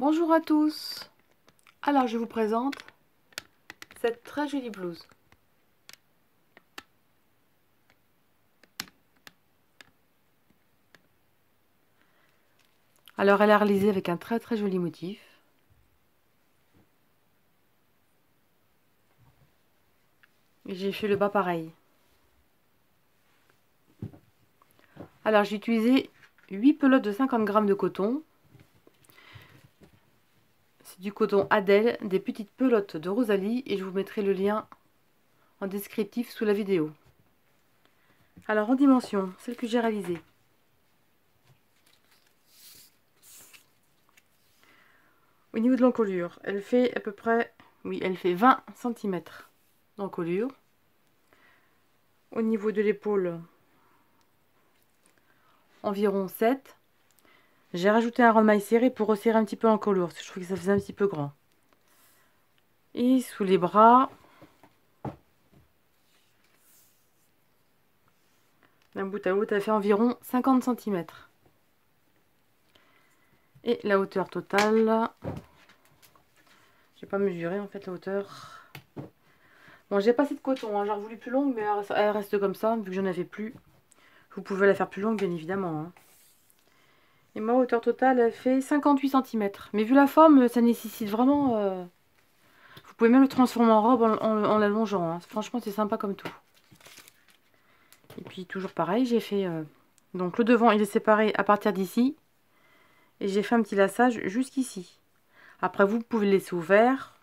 Bonjour à tous. Alors je vous présente cette très jolie blouse. Alors elle est réalisée avec un très joli motif. J'ai fait le bas pareil. Alors j'ai utilisé 8 pelotes de 50 grammes de coton. C'est du coton Adèle, des petites pelotes de Rosalie et je vous mettrai le lien en descriptif sous la vidéo. Alors en dimension, celle que j'ai réalisée. Au niveau de l'encolure, elle fait à peu près, oui, elle fait 20 cm d'encolure. Au niveau de l'épaule, environ 7. J'ai rajouté un rang de maille serré pour resserrer un petit peu l'encolure, parce que je trouvais que ça faisait un petit peu grand. Et sous les bras, d'un bout à l'autre, elle fait environ 50 cm. Et la hauteur totale, j'ai pas mesuré en fait la hauteur. Bon, j'ai pas assez de coton, hein. J'aurais voulu plus longue, mais elle reste comme ça, vu que j'en avais plus. Vous pouvez la faire plus longue, bien évidemment, hein. Et ma hauteur totale, elle fait 58 cm. Mais vu la forme, ça nécessite vraiment... Vous pouvez même le transformer en robe en l'allongeant, hein. Franchement, c'est sympa comme tout. Et puis, toujours pareil, j'ai fait... Donc, le devant, il est séparé à partir d'ici. Et j'ai fait un petit laçage jusqu'ici. Après, vous pouvez le laisser ouvert.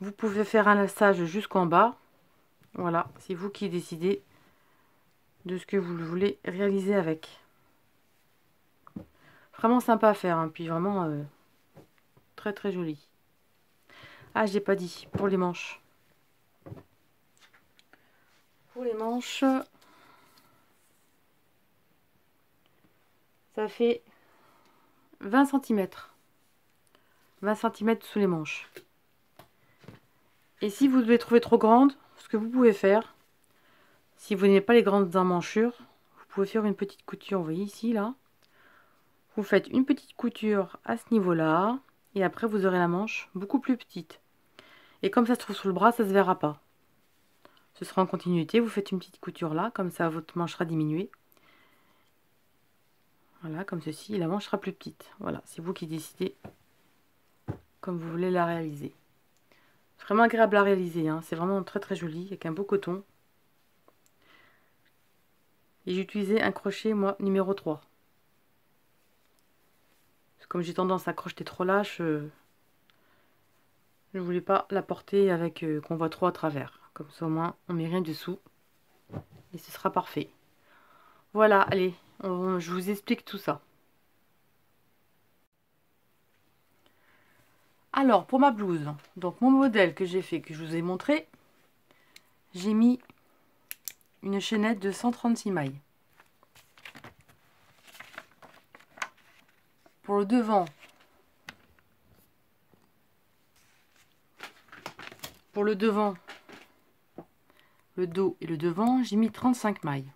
Vous pouvez faire un laçage jusqu'en bas. Voilà, c'est vous qui décidez de ce que vous voulez réaliser avec. Vraiment sympa à faire, hein. Puis vraiment très joli. Ah, j'ai pas dit, pour les manches. Pour les manches, ça fait 20 cm. 20 cm sous les manches. Et si vous devez trouver trop grande, ce que vous pouvez faire, si vous n'avez pas les grandes emmanchures, vous pouvez faire une petite couture, vous voyez ici, là. Vous faites une petite couture à ce niveau-là, et après vous aurez la manche beaucoup plus petite. Et comme ça se trouve sur le bras, ça ne se verra pas. Ce sera en continuité, vous faites une petite couture là, comme ça votre manche sera diminuée. Voilà, comme ceci, et la manche sera plus petite. Voilà, c'est vous qui décidez comme vous voulez la réaliser. C'est vraiment agréable à réaliser, hein. C'est vraiment très joli, avec un beau coton. Et j'ai utilisé un crochet, moi, numéro 3. Comme j'ai tendance à crocheter trop lâche, je ne voulais pas la porter avec qu'on voit trop à travers. Comme ça au moins on met rien dessous et ce sera parfait. Voilà, allez, je vous explique tout ça. Alors pour ma blouse, donc mon modèle que j'ai fait, que je vous ai montré, j'ai mis une chaînette de 136 mailles. Pour le devant, le dos et le devant, j'ai mis 35 mailles.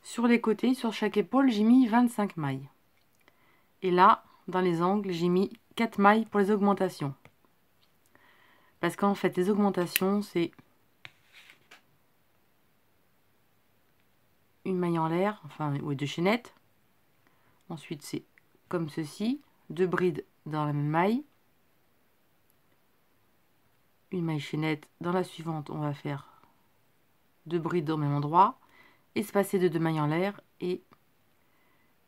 Sur les côtés, sur chaque épaule, j'ai mis 25 mailles. Et là, dans les angles, j'ai mis 4 mailles pour les augmentations. Parce qu'en fait, les augmentations, c'est une maille en l'air, enfin, ou deux chaînettes. Ensuite, c'est comme ceci, 2 brides dans la même maille. Une maille chaînette. Dans la suivante, on va faire 2 brides au même endroit, espacées de 2 mailles en l'air et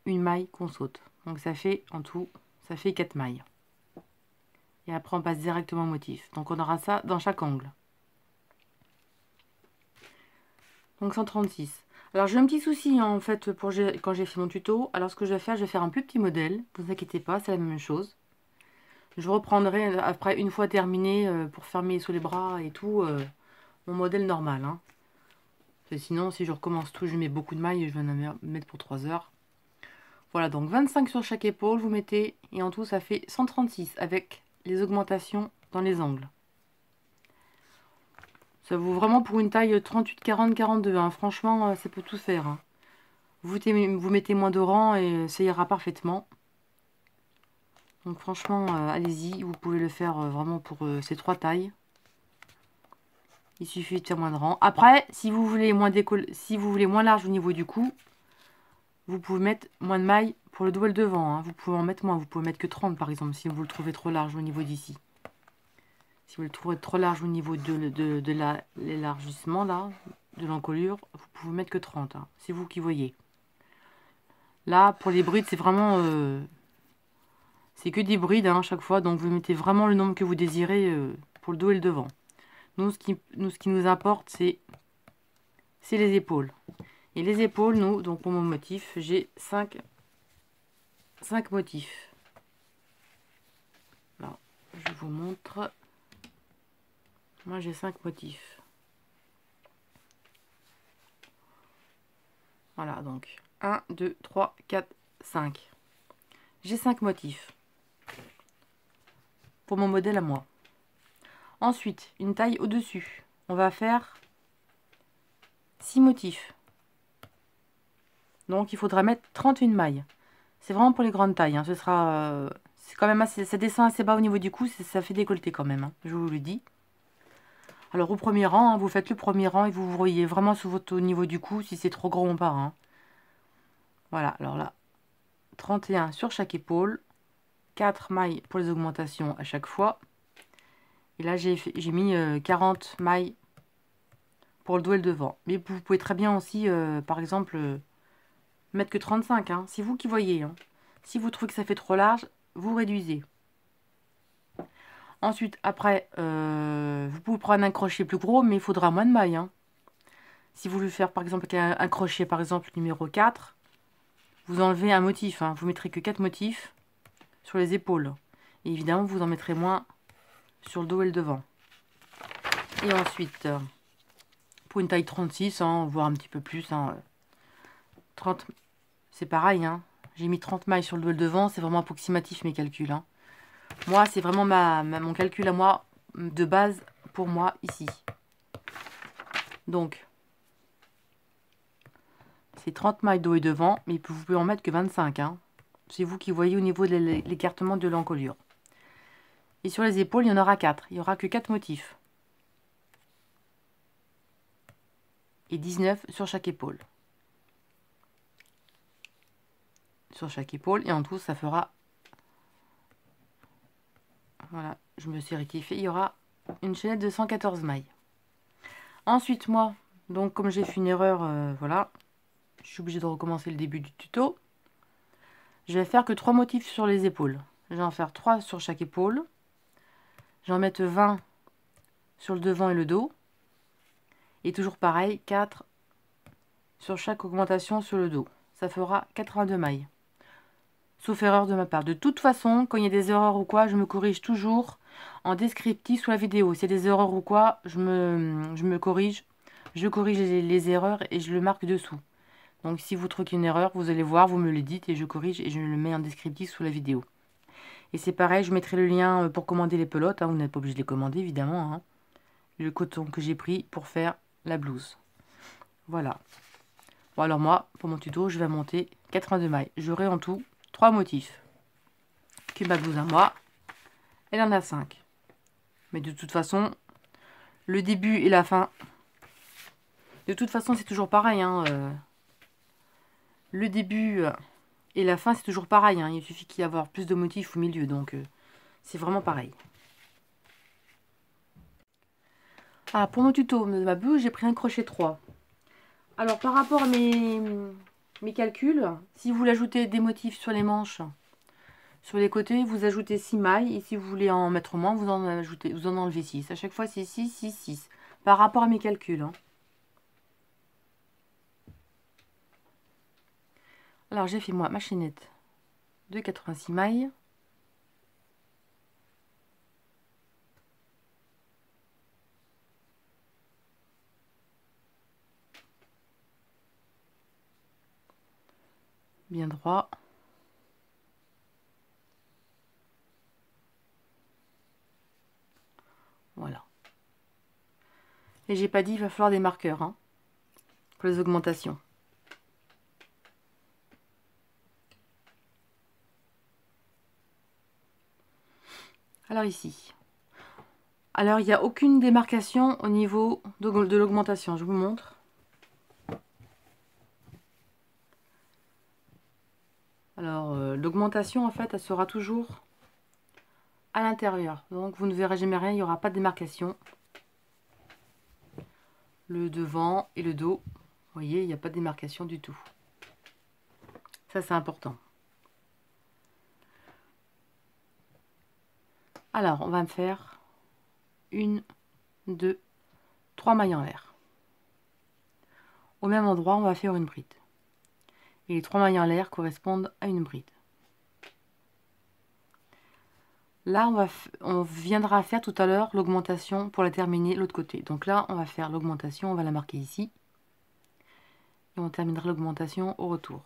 une maille qu'on saute. Donc ça fait en tout, ça fait 4 mailles. Et après on passe directement au motif. Donc on aura ça dans chaque angle. Donc 136. Alors j'ai un petit souci, hein, en fait quand j'ai fait mon tuto. Alors ce que je vais faire un plus petit modèle. Ne vous inquiétez pas, c'est la même chose. Je reprendrai après, une fois terminé, pour fermer sous les bras et tout, mon modèle normal, hein. Sinon, si je recommence tout, je mets beaucoup de mailles, je vais en mettre pour 3 heures. Voilà, donc 25 sur chaque épaule, vous mettez, et en tout, ça fait 136 avec les augmentations dans les angles. Ça vaut vraiment pour une taille 38, 40, 42, hein. Franchement, ça peut tout faire, hein. Vous mettez moins de rang et ça ira parfaitement. Donc franchement, allez-y, vous pouvez le faire vraiment pour ces 3 tailles. Il suffit de faire moins de rang. Après, si vous voulez moins large au niveau du cou, vous pouvez mettre moins de mailles pour le dos et le devant. Hein. Vous pouvez en mettre moins, vous pouvez mettre que 30 par exemple, si vous le trouvez trop large au niveau d'ici. Si vous le trouvez trop large au niveau de l'élargissement là, de l'encolure, vous pouvez mettre que 30. Hein. C'est vous qui voyez. Là, pour les brides, c'est vraiment... c'est que des brides hein, à chaque fois, donc vous mettez vraiment le nombre que vous désirez pour le dos et le devant. Nous, ce qui nous importe, c'est les épaules. Et les épaules, nous, donc pour mon motif, j'ai 5 motifs. Là, je vous montre. Moi, j'ai 5 motifs. Voilà, donc 1, 2, 3, 4, 5. J'ai 5 motifs pour mon modèle à moi. Ensuite, une taille au-dessus. On va faire 6 motifs. Donc, il faudra mettre 31 mailles. C'est vraiment pour les grandes tailles. Hein. Ce sera... c'est quand même assez... Ça descend assez bas au niveau du cou. Ça fait décolleté quand même. Hein, je vous le dis. Alors, au premier rang, hein, vous faites le premier rang et vous voyez vraiment au niveau du cou si c'est trop grand ou pas. Hein. Voilà, alors là, 31 sur chaque épaule. 4 mailles pour les augmentations à chaque fois. Et là, j'ai mis 40 mailles pour le dos et le devant. Mais vous pouvez très bien aussi, par exemple, mettre que 35. Hein. C'est vous qui voyez. Hein. Si vous trouvez que ça fait trop large, vous réduisez. Ensuite, après, vous pouvez prendre un crochet plus gros, mais il faudra moins de mailles. Hein. Si vous voulez faire, par exemple, un crochet, par exemple, numéro 4, vous enlevez un motif. Hein. Vous mettrez que 4 motifs sur les épaules. Et évidemment, vous en mettrez moins sur le dos et le devant. Et ensuite, pour une taille 36, hein, voire un petit peu plus, hein, 30, c'est pareil. Hein, j'ai mis 30 mailles sur le dos et le devant. C'est vraiment approximatif mes calculs. Hein. Moi, c'est vraiment mon calcul à moi, de base, pour moi, ici. Donc, c'est 30 mailles dos et devant, mais vous pouvez en mettre que 25. Hein. C'est vous qui voyez au niveau de l'écartement de l'encolure. Et sur les épaules, il y en aura 4. Il n'y aura que 4 motifs. Et 19 sur chaque épaule. Sur chaque épaule. Et en tout, ça fera... Voilà, je me suis rectifié. Il y aura une chaînette de 114 mailles. Ensuite, moi, donc comme j'ai fait une erreur, voilà. Je suis obligée de recommencer le début du tuto. Je vais faire que 3 motifs sur les épaules. Je vais en faire 3 sur chaque épaule. Je vais en mettre 20 sur le devant et le dos. Et toujours pareil, 4 sur chaque augmentation sur le dos. Ça fera 82 mailles. Sauf erreur de ma part. De toute façon, quand il y a des erreurs ou quoi, je me corrige toujours en descriptif sous la vidéo. S'il y a des erreurs ou quoi, je me corrige. Je corrige les erreurs et je le marque dessous. Donc si vous trouvez une erreur, vous allez voir, vous me le dites et je corrige et je le mets en descriptif sous la vidéo. Et c'est pareil, je mettrai le lien pour commander les pelotes. Hein, vous n'êtes pas obligé de les commander, évidemment. Hein. Le coton que j'ai pris pour faire la blouse. Voilà. Bon, alors moi, pour mon tuto, je vais monter 82 mailles. J'aurai en tout 3 motifs. Que ma blouse à moi, elle en a 5. Mais de toute façon, le début et la fin, de toute façon, c'est toujours pareil. Hein, le début et la fin, c'est toujours pareil. Hein, il suffit qu'il y ait avoir plus de motifs au milieu. Donc, c'est vraiment pareil. Ah, pour mon tuto de ma blouse, j'ai pris un crochet 3. Alors, par rapport à mes calculs, si vous voulez ajouter des motifs sur les manches, sur les côtés, vous ajoutez 6 mailles. Et si vous voulez en mettre moins, vous en enlevez 6. À chaque fois, c'est 6, 6, 6. Par rapport à mes calculs. Hein. Alors, j'ai fait moi ma chaînette de 86 mailles. Bien droit. Voilà. Et j'ai pas dit, il va falloir des marqueurs hein, pour les augmentations. Alors ici, alors il n'y a aucune démarcation au niveau de l'augmentation, je vous montre. Alors l'augmentation en fait elle sera toujours à l'intérieur, donc vous ne verrez jamais rien, il n'y aura pas de démarcation. Le devant et le dos, vous voyez, il n'y a pas de démarcation du tout. Ça c'est important. Alors on va me faire 1, 2, 3 mailles en l'air. Au même endroit on va faire une bride. Et les 3 mailles en l'air correspondent à une bride. Là, on viendra faire tout à l'heure l'augmentation pour la terminer l'autre côté. Donc là, on va faire l'augmentation, on va la marquer ici. Et on terminera l'augmentation au retour.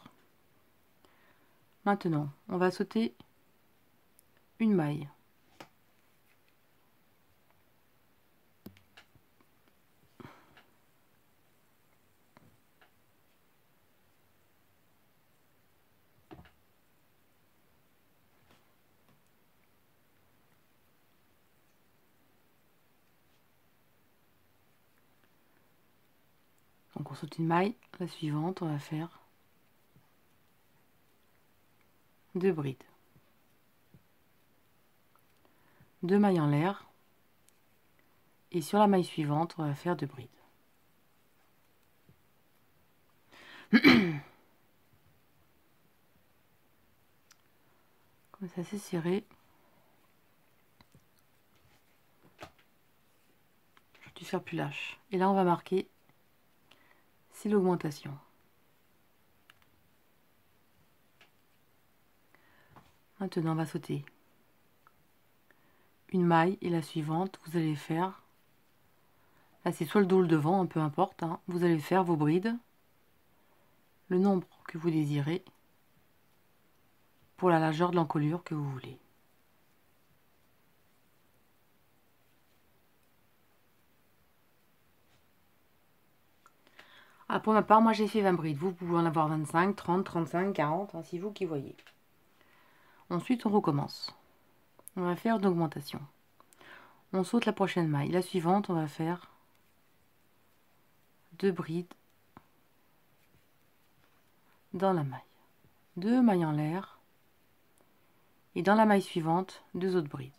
Maintenant, on va sauter une maille. Donc on saute une maille, la suivante, on va faire 2 brides. 2 mailles en l'air. Et sur la maille suivante, on va faire 2 brides. Comme ça, c'est serré. Je vais faire plus lâche. Et là, on va marquer, c'est l'augmentation. Maintenant, on va sauter une maille et la suivante, vous allez faire, là c'est soit le dos ou le devant, peu importe, hein, vous allez faire vos brides, le nombre que vous désirez, pour la largeur de l'encolure que vous voulez. Ah, pour ma part, moi j'ai fait 20 brides, vous pouvez en avoir 25, 30, 35, 40, hein, c'est vous qui voyez. Ensuite on recommence, on va faire une augmentation. On saute la prochaine maille, la suivante on va faire 2 brides dans la maille, 2 mailles en l'air, et dans la maille suivante 2 autres brides.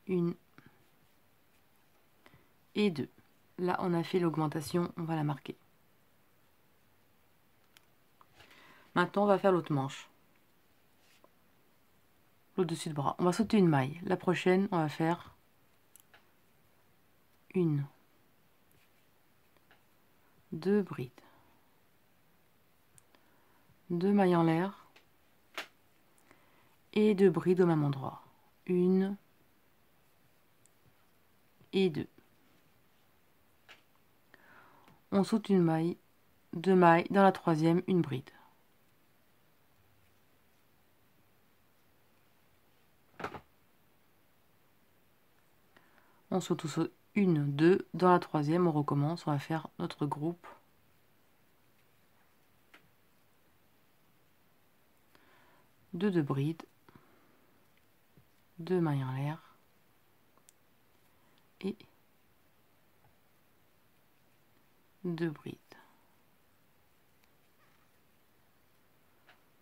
Une et 2. Là on a fait l'augmentation, on va la marquer. Maintenant on va faire l'autre manche, l'autre dessus de bras. On va sauter une maille, la prochaine on va faire 1, 2 brides, 2 mailles en l'air et 2 brides au même endroit, 1 et 2. On saute une maille, 2 mailles, dans la troisième une bride. On saute 1, 2, dans la troisième on recommence, on va faire notre groupe. Deux brides, 2 mailles en l'air et 2 brides.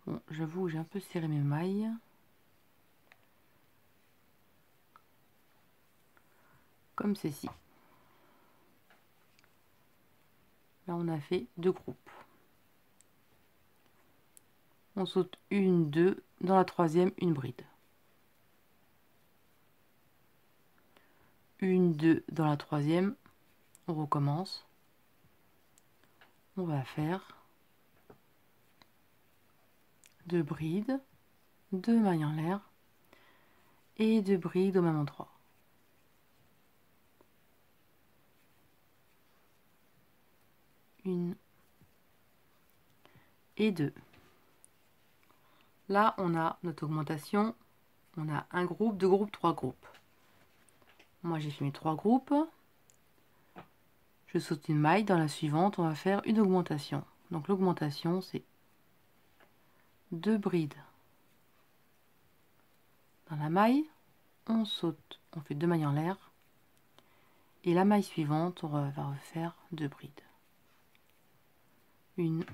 Bon, j'avoue j'ai un peu serré mes mailles. Comme ceci. Là on a fait 2 groupes. On saute 1, 2, dans la troisième une bride. 1, 2, dans la troisième, on recommence. On va faire 2 brides, 2 mailles en l'air et 2 brides au même endroit. Une et 2. Là, on a notre augmentation. On a un groupe, 2 groupes, 3 groupes. Moi, j'ai fait mes 3 groupes. Je saute une maille. Dans la suivante, on va faire une augmentation. Donc, l'augmentation, c'est 2 brides dans la maille, on saute, on fait 2 mailles en l'air, et la maille suivante, on va refaire 2 brides. Une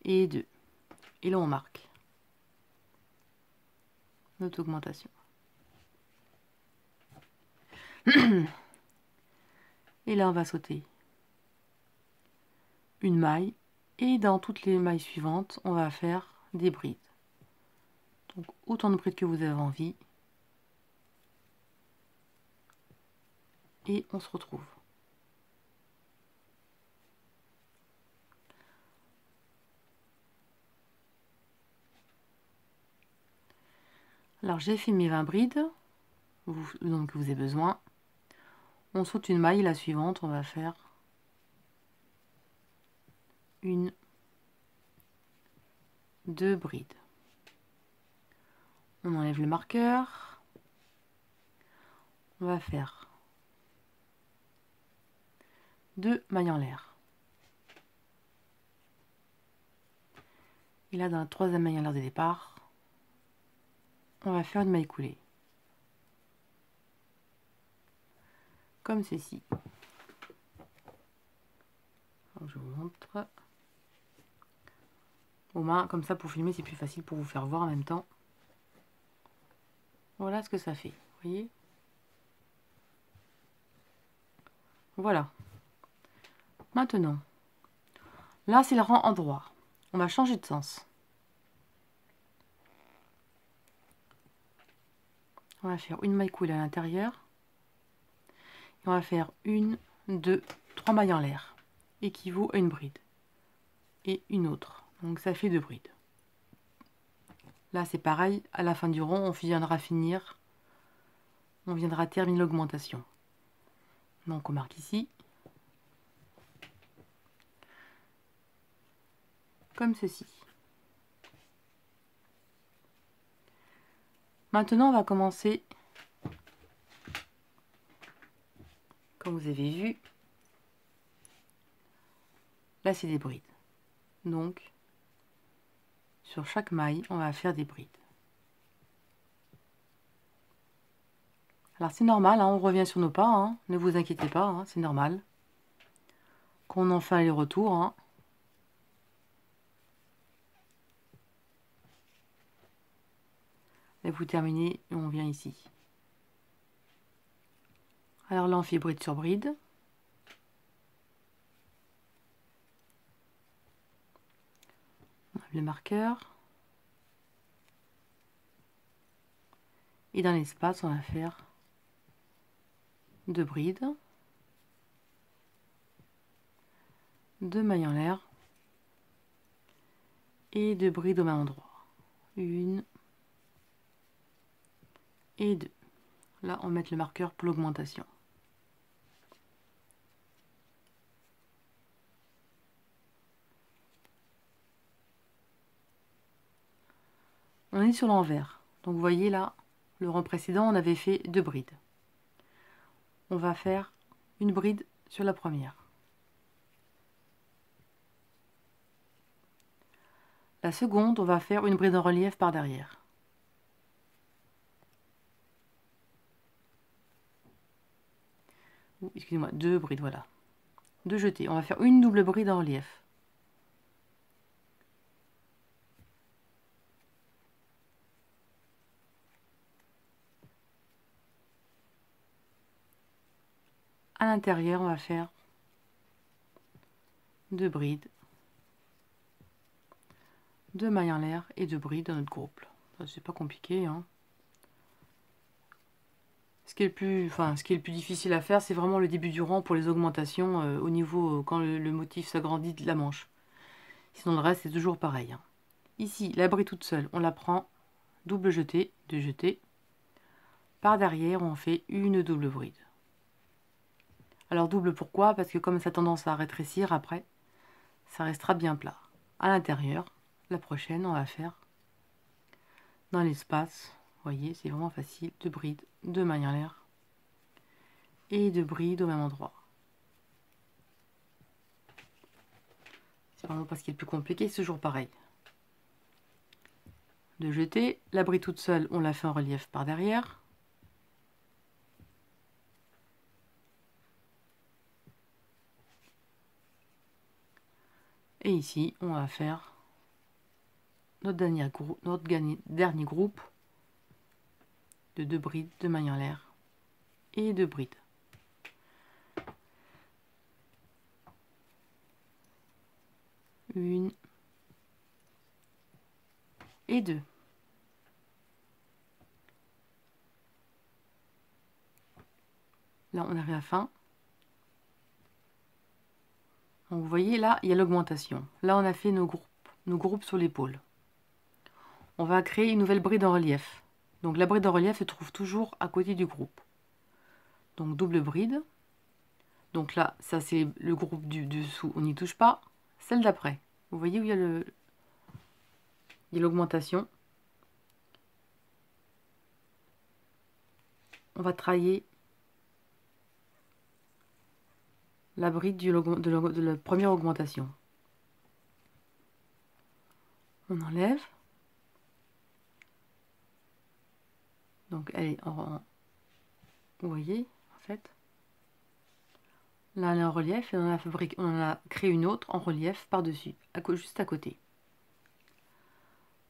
et 2. Et là, on marque notre augmentation. Et là, on va sauter une maille, et dans toutes les mailles suivantes, on va faire des brides. Donc, autant de brides que vous avez envie. Et on se retrouve. Alors j'ai fait mes 20 brides, donc que vous avez besoin. On saute une maille, la suivante, on va faire une, 2 brides. On enlève le marqueur. On va faire 2 mailles en l'air. Et là, dans la 3e maille en l'air de départ, on va faire une maille coulée. Comme ceci. Donc, je vous montre. Au moins, comme ça, pour filmer, c'est plus facile pour vous faire voir en même temps. Voilà ce que ça fait. Vous voyez? Voilà. Maintenant, là, c'est le rang endroit. On va changer de sens. On va faire une maille coulée à l'intérieur. Et on va faire 1, 2, 3 mailles en l'air. Équivaut à une bride. Et une autre. Donc ça fait 2 brides. Là, c'est pareil. À la fin du rond, on viendra finir. On viendra terminer l'augmentation. Donc on marque ici. Comme ceci. Maintenant, on va commencer, comme vous avez vu, là c'est des brides. Donc, sur chaque maille, on va faire des brides. Alors c'est normal, hein, on revient sur nos pas, hein, ne vous inquiétez pas, hein, c'est normal. Qu'on en fait aller-retour. Hein. Et vous terminez et on vient ici. Alors là, on fait bride sur bride. On enlève le marqueur. Et dans l'espace, on va faire 2 brides. 2 mailles en l'air. Et 2 brides au même endroit. 1 et 2. Là, on met le marqueur pour l'augmentation. On est sur l'envers. Donc vous voyez là, le rang précédent, on avait fait 2 brides. On va faire une bride sur la première. La seconde, on va faire une bride en relief par derrière. Excusez-moi, 2 brides, voilà. 2 jetés. On va faire une double bride en relief. À l'intérieur, on va faire 2 brides, 2 mailles en l'air et 2 brides dans notre groupe. C'est pas compliqué, hein. Ce qui est le plus difficile à faire, c'est vraiment le début du rang pour les augmentations au niveau quand le motif s'agrandit de la manche. Sinon le reste c'est toujours pareil. Hein. Ici, la bride toute seule, on la prend double jetée, 2 jetés. Par derrière, on fait une double bride. Alors double pourquoi? Parce que comme ça a tendance à rétrécir après, ça restera bien plat. À l'intérieur, la prochaine, on va faire dans l'espace. Vous voyez, c'est vraiment facile. 2 brides, 2 mailles en l'air et 2 brides au même endroit. C'est vraiment pas ce qui est le plus compliqué, c'est toujours pareil. 2 jetés. La bride toute seule, on la fait en relief par derrière. Et ici, on va faire notre dernier groupe de 2 brides, de mailles en l'air et 2 brides. Une et 2. Là, on arrive à la fin. Donc, vous voyez, là, il y a l'augmentation. Là, on a fait nos groupes sur l'épaule. On va créer une nouvelle bride en relief. Donc, la bride en relief se trouve toujours à côté du groupe. Donc, double bride. Donc là, ça, c'est le groupe du dessous. On n'y touche pas. Celle d'après. Vous voyez où il y a l'augmentation. On va travailler la bride de la première augmentation. On enlève. Donc elle est vous voyez, en fait. Là, elle est en relief et on a créé une autre en relief par-dessus, juste à côté.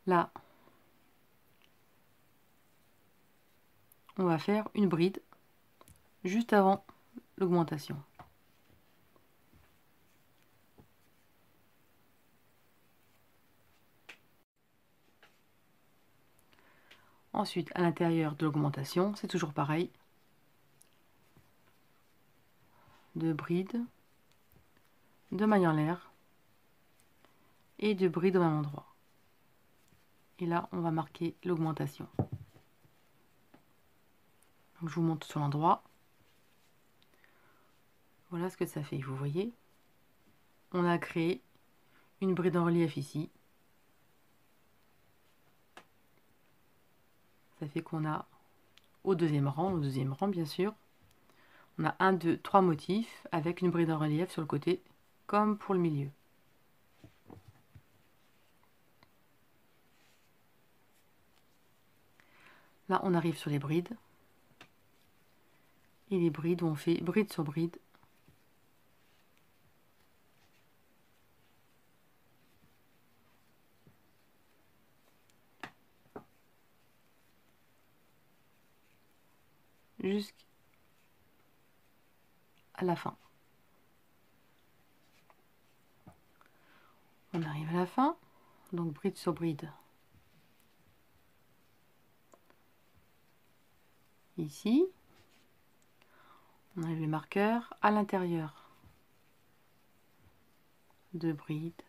Là, on va faire une bride juste avant l'augmentation. Ensuite, à l'intérieur de l'augmentation, c'est toujours pareil. 2 brides, 2 mailles en l'air et 2 brides au même endroit. Et là, on va marquer l'augmentation. Donc, je vous montre sur l'endroit. Voilà ce que ça fait, vous voyez. On a créé une bride en relief ici. Ça fait qu'on a au deuxième rang bien sûr, on a 1, 2, 3 motifs avec une bride en relief sur le côté, comme pour le milieu. Là, on arrive sur les brides. Et les brides, on fait bride sur bride. Jusqu'à la fin. On arrive à la fin, donc bride sur bride. Ici, on enlève les marqueurs à l'intérieur. 2 brides,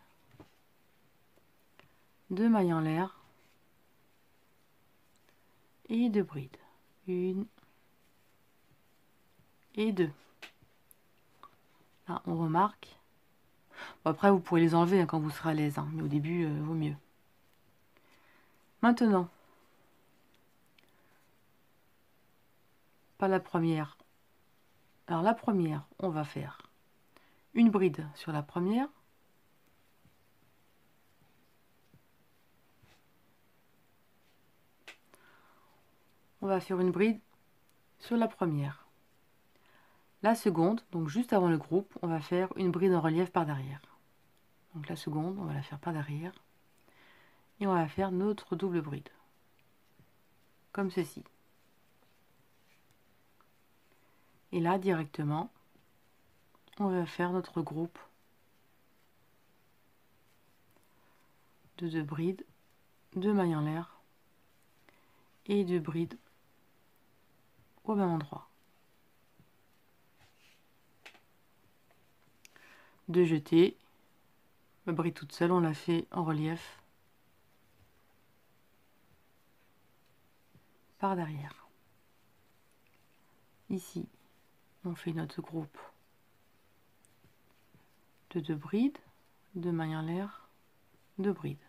2 mailles en l'air et 2 brides. 1 et 2. Là, on remarque. Bon, après, vous pourrez les enlever hein, quand vous serez à l'aise, hein, mais au début, vaut mieux. Maintenant, pas la première. Alors la première, on va faire une bride sur la première. On va faire une bride sur la première. La seconde, donc juste avant le groupe, on va faire une bride en relief par derrière. Donc la seconde, on va la faire par derrière. Et on va faire notre double bride. Comme ceci. Et là, directement, on va faire notre groupe de 2 brides, 2 mailles en l'air et 2 brides au même endroit. 2 jetés. La bride toute seule, on l'a fait en relief par derrière. Ici, on fait notre groupe de 2 brides, 2 mailles en l'air, 2 brides.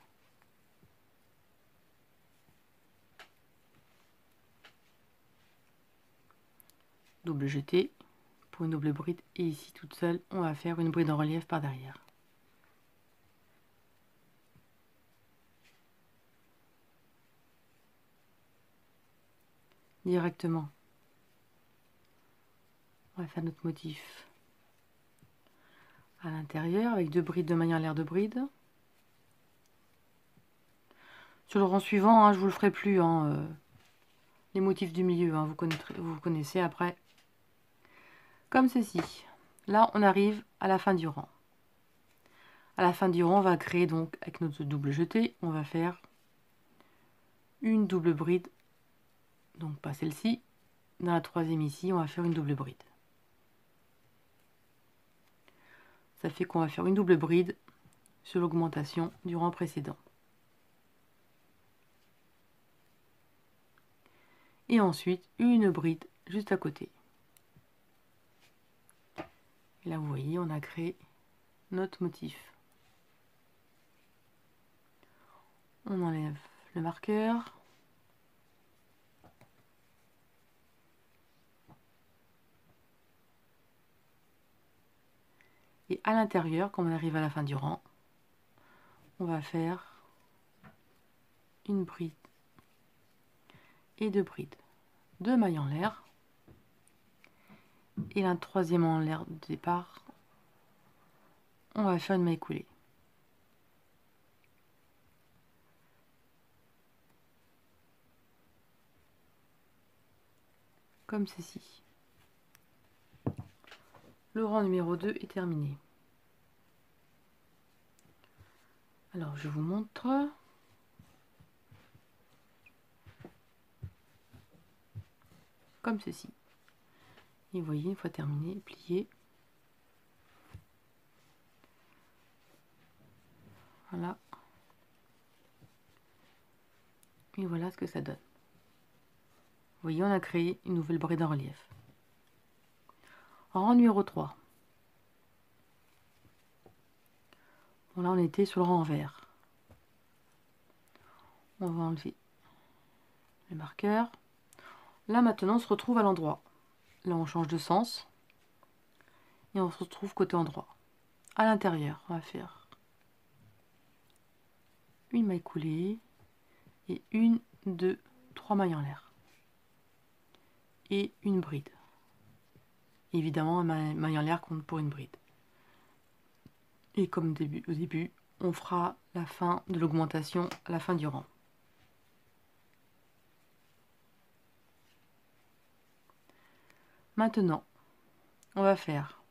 Double jeté pour une double bride et ici toute seule, on va faire une bride en relief par derrière. directement. On va faire notre motif à l'intérieur avec 2 brides de mailles en l'air de bride. Sur le rang suivant, hein, je vous le ferai plus, hein, les motifs du milieu, hein, vous connaissez après. Comme ceci. Là, on arrive à la fin du rang. À la fin du rang, on va créer donc, avec notre double jeté, on va faire une double bride. Donc pas celle-ci. Dans la troisième ici, on va faire une double bride. Ça fait qu'on va faire une double bride sur l'augmentation du rang précédent. Et ensuite, une bride juste à côté. Et là, vous voyez, on a créé notre motif. On enlève le marqueur. Et à l'intérieur, quand on arrive à la fin du rang, on va faire une bride et 2 brides. 2 mailles en l'air. Et la troisième en l'air de départ, on va faire une maille coulée. Comme ceci. Le rang numéro 2 est terminé. Alors je vous montre. Comme ceci. Et vous voyez, une fois terminé, plié. Voilà. Et voilà ce que ça donne. Vous voyez, on a créé une nouvelle bride en relief. Rang numéro 3. Bon, là, on était sur le rang vert. On va enlever le marqueur. Là, maintenant, on se retrouve à l'endroit. Là, on change de sens. Et on se retrouve côté endroit. À l'intérieur, on va faire une maille coulée. Et 1, 2, 3 mailles en l'air. Et une bride. Évidemment, un maille en l'air compte pour une bride. Et comme au début, on fera la fin de l'augmentation à la fin du rang. Maintenant, on va faire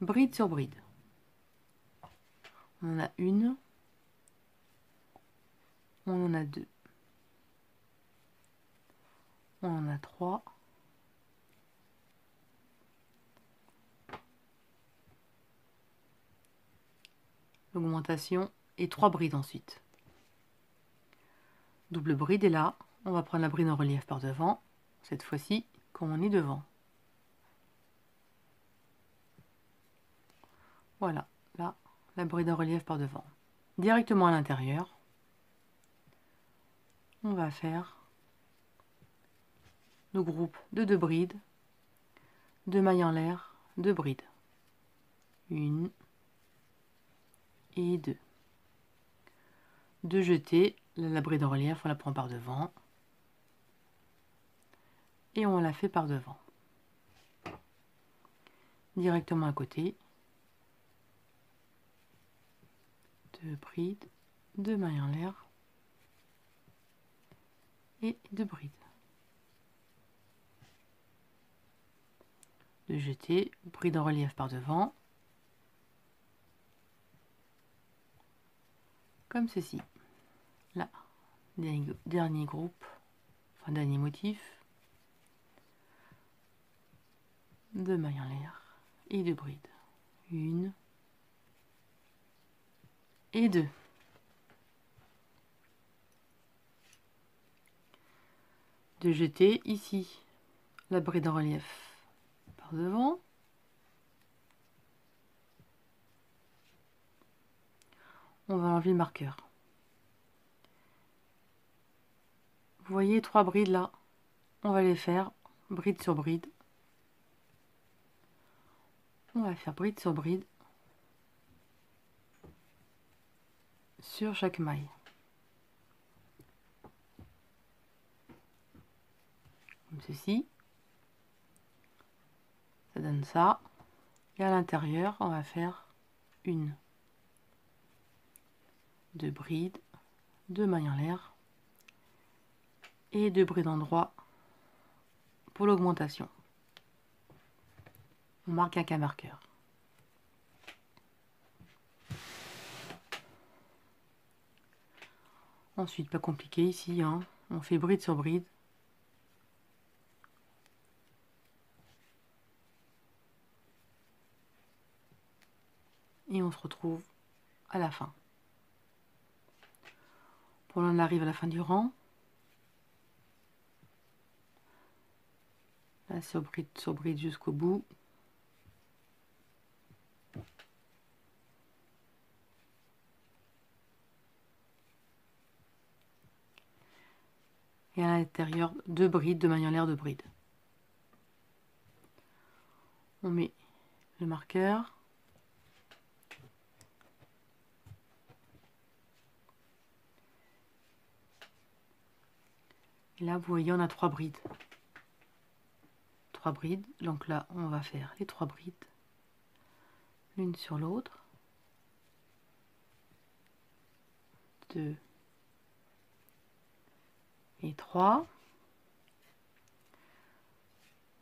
bride sur bride. On en a une, on en a 2, on en a 3, l'augmentation et 3 brides ensuite. Double bride, et là, on va prendre la bride en relief par devant, cette fois-ci, comme on est devant. Voilà, là, la bride en relief par devant. Directement à l'intérieur, on va faire le groupe de 2 brides, 2 mailles en l'air, 2 brides. 1 et 2. 2 jetés, la bride en relief, on la prend par devant. Et on la fait par devant. Directement à côté. 2 brides, 2 mailles en l'air et 2 brides. 2 jetés, bride en relief par devant. Comme ceci. Là, dernier groupe, enfin dernier motif. 2 mailles en l'air et 2 brides. 1 et 2. De jeter ici la bride en relief par devant. On va enlever le marqueur. Vous voyez 3 brides là, on va les faire bride sur bride. On va faire bride sur bride sur chaque maille. ceci. Ça donne ça. Et à l'intérieur, on va faire 1, 2 brides, 2 mailles en l'air et 2 brides en droit pour l'augmentation. On marque avec un marqueur. Ensuite, pas compliqué ici, hein. On fait bride sur bride. Et on se retrouve à la fin. Pour là, on arrive à la fin du rang. Là, sur bride jusqu'au bout. Et à l'intérieur, 2 brides, 2 mailles en l'air, 2 brides. On met le marqueur. Et là, vous voyez, on a 3 brides. 3 brides. Donc là, on va faire les 3 brides, l'une sur l'autre. 2 et 3.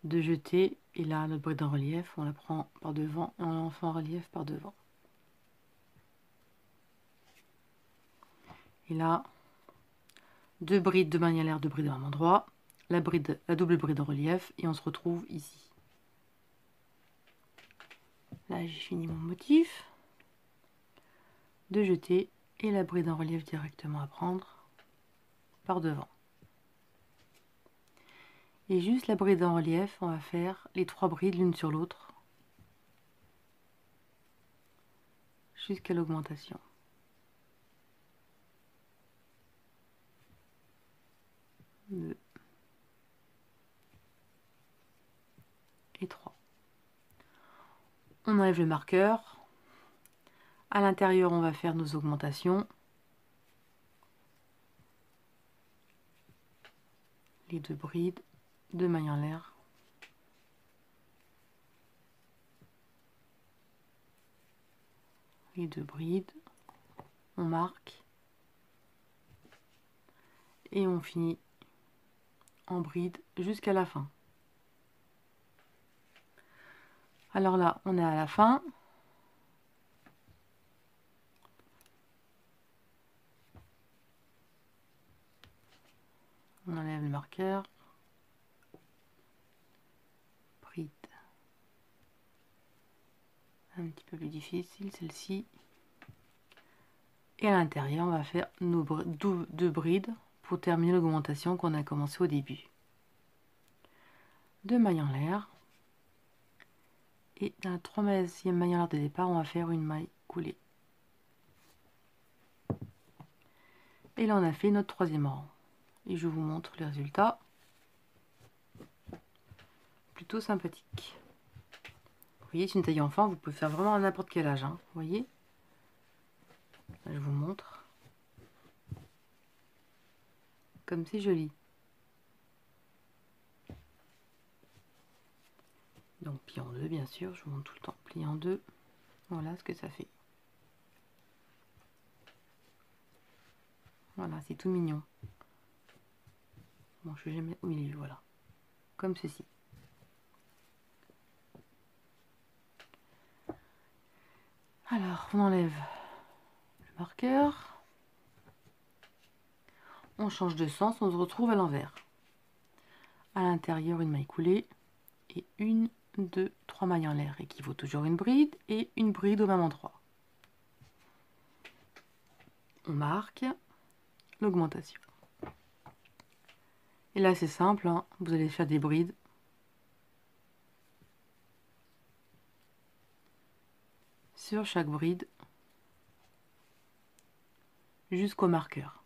2 jetés. Et là, notre bride en relief, on la prend par devant et on la fait en relief par devant. Et là, 2 brides de mailles en l'air, 2 brides en endroit, la double bride en relief, et on se retrouve ici. Là, j'ai fini mon motif. 2 jetés et la bride en relief directement à prendre par devant. Et juste la bride en relief, on va faire les 3 brides l'une sur l'autre jusqu'à l'augmentation. 2 et 3. On enlève le marqueur. À l'intérieur, on va faire nos augmentations. Les 2 brides, 2 mailles en l'air. Les 2 brides. On marque. Et on finit en bride jusqu'à la fin. Alors là, on est à la fin. On enlève le marqueur. Bride. Un petit peu plus difficile celle-ci. Et à l'intérieur, on va faire nos 2 brides pour terminer l'augmentation qu'on a commencé au début. 2 mailles en l'air. Et dans la 3e maille en l'air de départ, on va faire une maille coulée. Et là, on a fait notre 3e rang. Et je vous montre les résultats. Plutôt sympathique. Vous voyez, c'est une taille enfant, vous pouvez faire vraiment à n'importe quel âge. Hein, vous voyez. Là, je vous montre. Comme c'est joli. Donc plié en 2, bien sûr, je vous montre tout le temps. Plié en 2. Voilà ce que ça fait. Voilà, c'est tout mignon. Bon, je vais jamais au milieu, voilà. Comme ceci. Alors, on enlève le marqueur. On change de sens, on se retrouve à l'envers. À l'intérieur, une maille coulée. Et 1, 2, 3 mailles en l'air, équivaut toujours une bride. Et une bride au même endroit. On marque l'augmentation. Et là, c'est simple, hein, vous allez faire des brides. Sur chaque bride. Jusqu'au marqueur.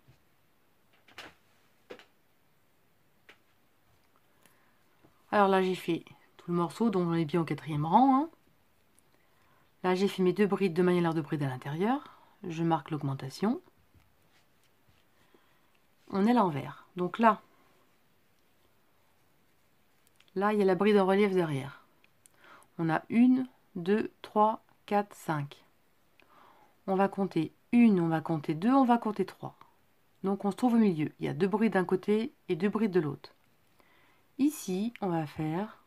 Alors là, j'ai fait tout le morceau, donc on est bien au 4e rang. Hein. Là, j'ai fait mes 2 brides de mailles en l'air, de bride à l'intérieur. Je marque l'augmentation. On est à l'envers. Donc là, Là, il y a la bride en relief derrière. On a 1, 2, 3, 4, 5. On va compter 1, on va compter 2, on va compter 3. Donc on se trouve au milieu. Il y a 2 brides d'un côté et 2 brides de l'autre. Ici, on va faire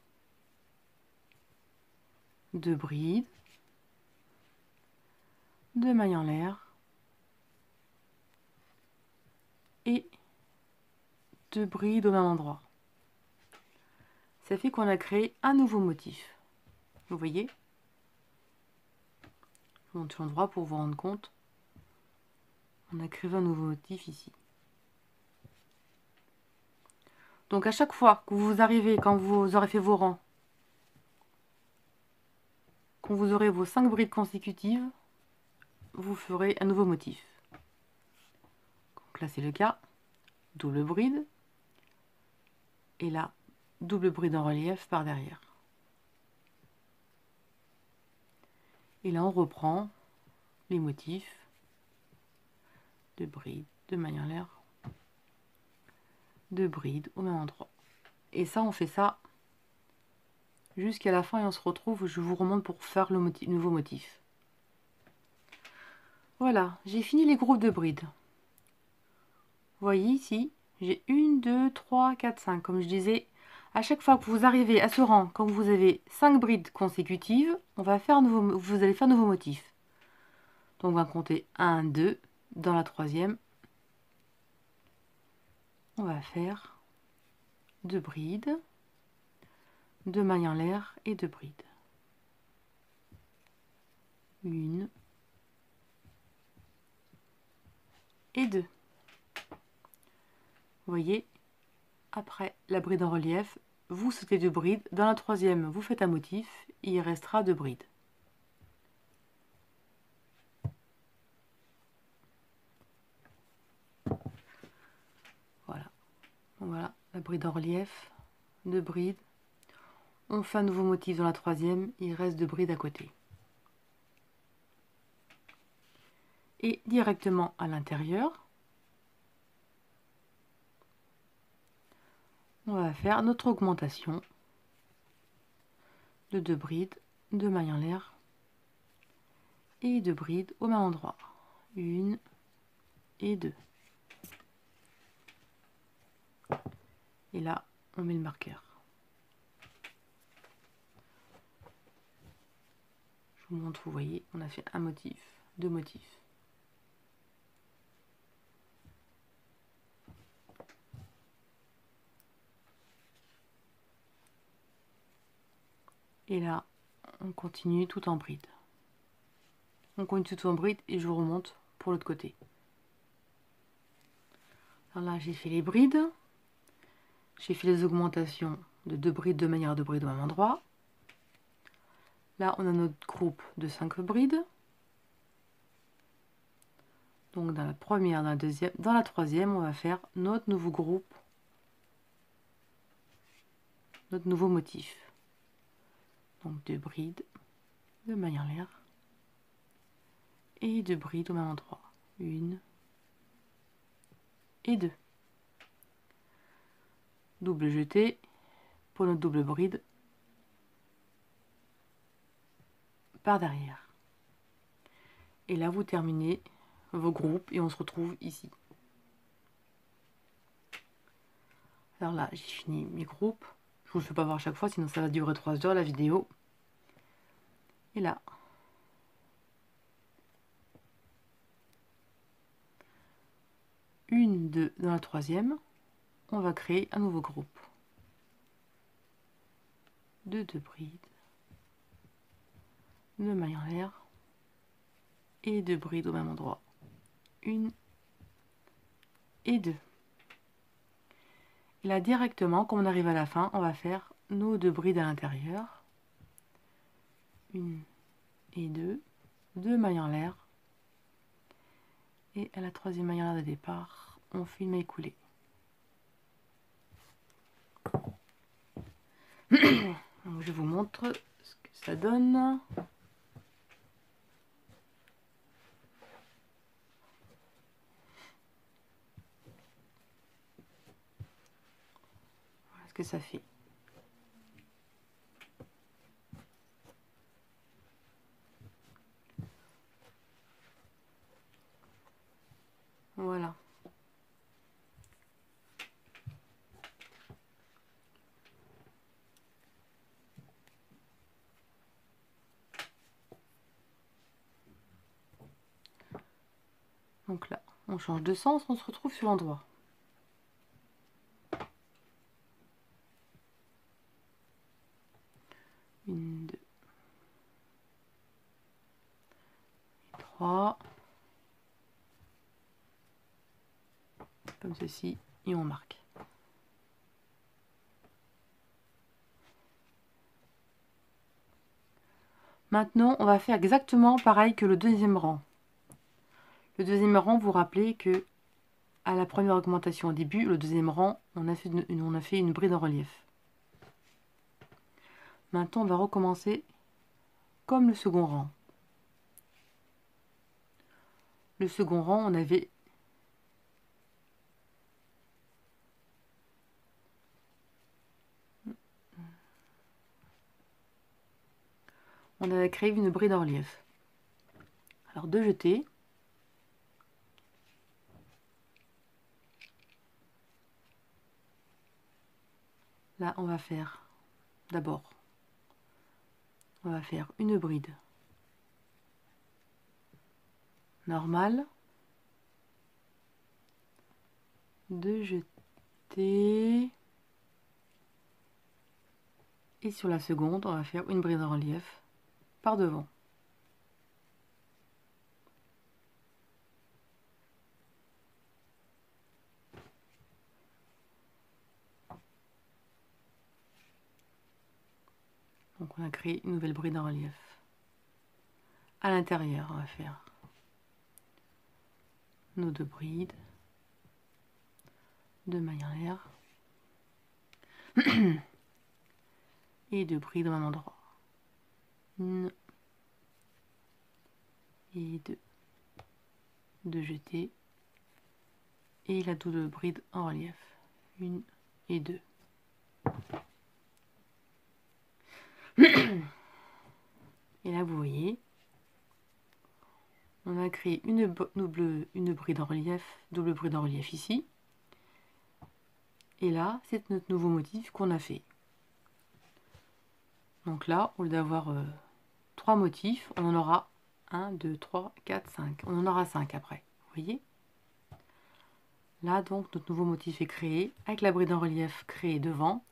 2 brides, 2 mailles en l'air et 2 brides au même endroit. Ça fait qu'on a créé un nouveau motif. Vous voyez? Je monte sur l'endroit pour vous rendre compte. On a créé un nouveau motif ici. Donc à chaque fois que vous arrivez, quand vous aurez fait vos rangs, quand vous aurez vos 5 brides consécutives, vous ferez un nouveau motif. Donc là c'est le cas, double bride, et là, double bride en relief par derrière. Et là on reprend les motifs de bride, de maille en l'air, de bride au même endroit. Et ça, on fait ça jusqu'à la fin et on se retrouve, je vous remonte pour faire le nouveau motif. Voilà, j'ai fini les groupes de brides. Vous voyez ici, j'ai 1, 2, 3, 4, 5. Comme je disais, à chaque fois que vous arrivez à ce rang, quand vous avez 5 brides consécutives, vous allez faire un nouveau motif. Donc on va compter 1, 2, dans la troisième, on va faire 2 brides, 2 mailles en l'air et 2 brides. 1 et 2. Vous voyez, après la bride en relief, vous sautez 2 brides. Dans la troisième, vous faites un motif, et il restera 2 brides. Voilà. Voilà, la bride en relief, 2 brides. On fait un nouveau motif dans la troisième, il reste 2 brides à côté. Et directement à l'intérieur, on va faire notre augmentation de 2 brides, 2 mailles en l'air et 2 brides au même endroit. 1 et 2. Et là, on met le marqueur. Je vous montre, vous voyez, on a fait un motif, 2 motifs. Et là, on continue tout en bride. On continue tout en bride et je vous remonte pour l'autre côté. Alors là, j'ai fait les brides. J'ai fait les augmentations de 2 brides de manière 2 brides au même endroit. Là, on a notre groupe de 5 brides. Donc dans la première, dans la deuxième, dans la troisième, on va faire notre nouveau groupe, notre nouveau motif. Donc 2 brides, 2 mailles en l'air et 2 brides au même endroit. 1 et 2. Double jeté pour notre double bride par derrière. Et là, vous terminez vos groupes et on se retrouve ici. Alors là, j'ai fini mes groupes. Je vous le fais pas voir à chaque fois, sinon ça va durer 3 heures la vidéo. Et là, une, deux dans la troisième, on va créer un nouveau groupe de 2 brides, 2 mailles en l'air et 2 brides au même endroit. 1 et 2. Et là directement, quand on arrive à la fin, on va faire nos 2 brides à l'intérieur. 1 et 2, 2 mailles en l'air. Et à la troisième maille en l'air de départ, on fait une maille coulée. Donc, je vous montre ce que ça donne. Voilà ce que ça fait. Voilà. Donc là, on change de sens, on se retrouve sur l'endroit. Une, deux, trois. Comme ceci, et on marque. Maintenant, on va faire exactement pareil que le deuxième rang. Le deuxième rang, vous vous rappelez que à la première augmentation au début, le deuxième rang, on a fait une bride en relief. Maintenant, on va recommencer comme le second rang. Le second rang, on avait créé une bride en relief. Alors, deux jetés. Là, on va faire d'abord, on va faire une bride normale, deux jetés, et sur la seconde, on va faire une bride en relief par devant. Donc on a créé une nouvelle bride en relief. À l'intérieur, on va faire nos deux brides, deux mailles en l'air et deux brides au même endroit. Une et deux. Deux jetés et la double bride en relief. Une et deux. Et là, vous voyez, on a créé une bride en relief, double bride en relief ici. Et là, c'est notre nouveau motif qu'on a fait. Donc là, au lieu d'avoir 3 motifs, on en aura 1, 2, 3, 4, 5. On en aura 5 après. Vous voyez? Là, donc, notre nouveau motif est créé, avec la bride en relief créée devant.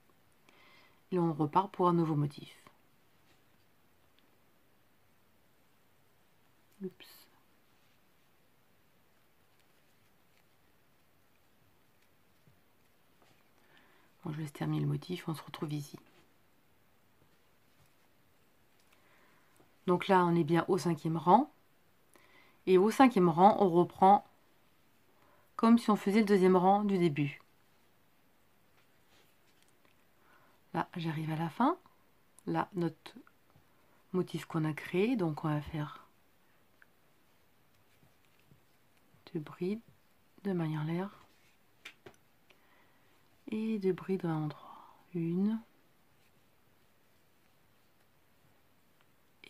Et on repart pour un nouveau motif. Oups. Bon, je laisse terminer le motif, on se retrouve ici. Donc là, on est bien au 5e rang. Et au 5e rang, on reprend comme si on faisait le 2e rang du début. Là, j'arrive à la fin. Là, notre motif qu'on a créé. Donc, on va faire deux brides, deux mailles en l'air et deux brides à un endroit. Une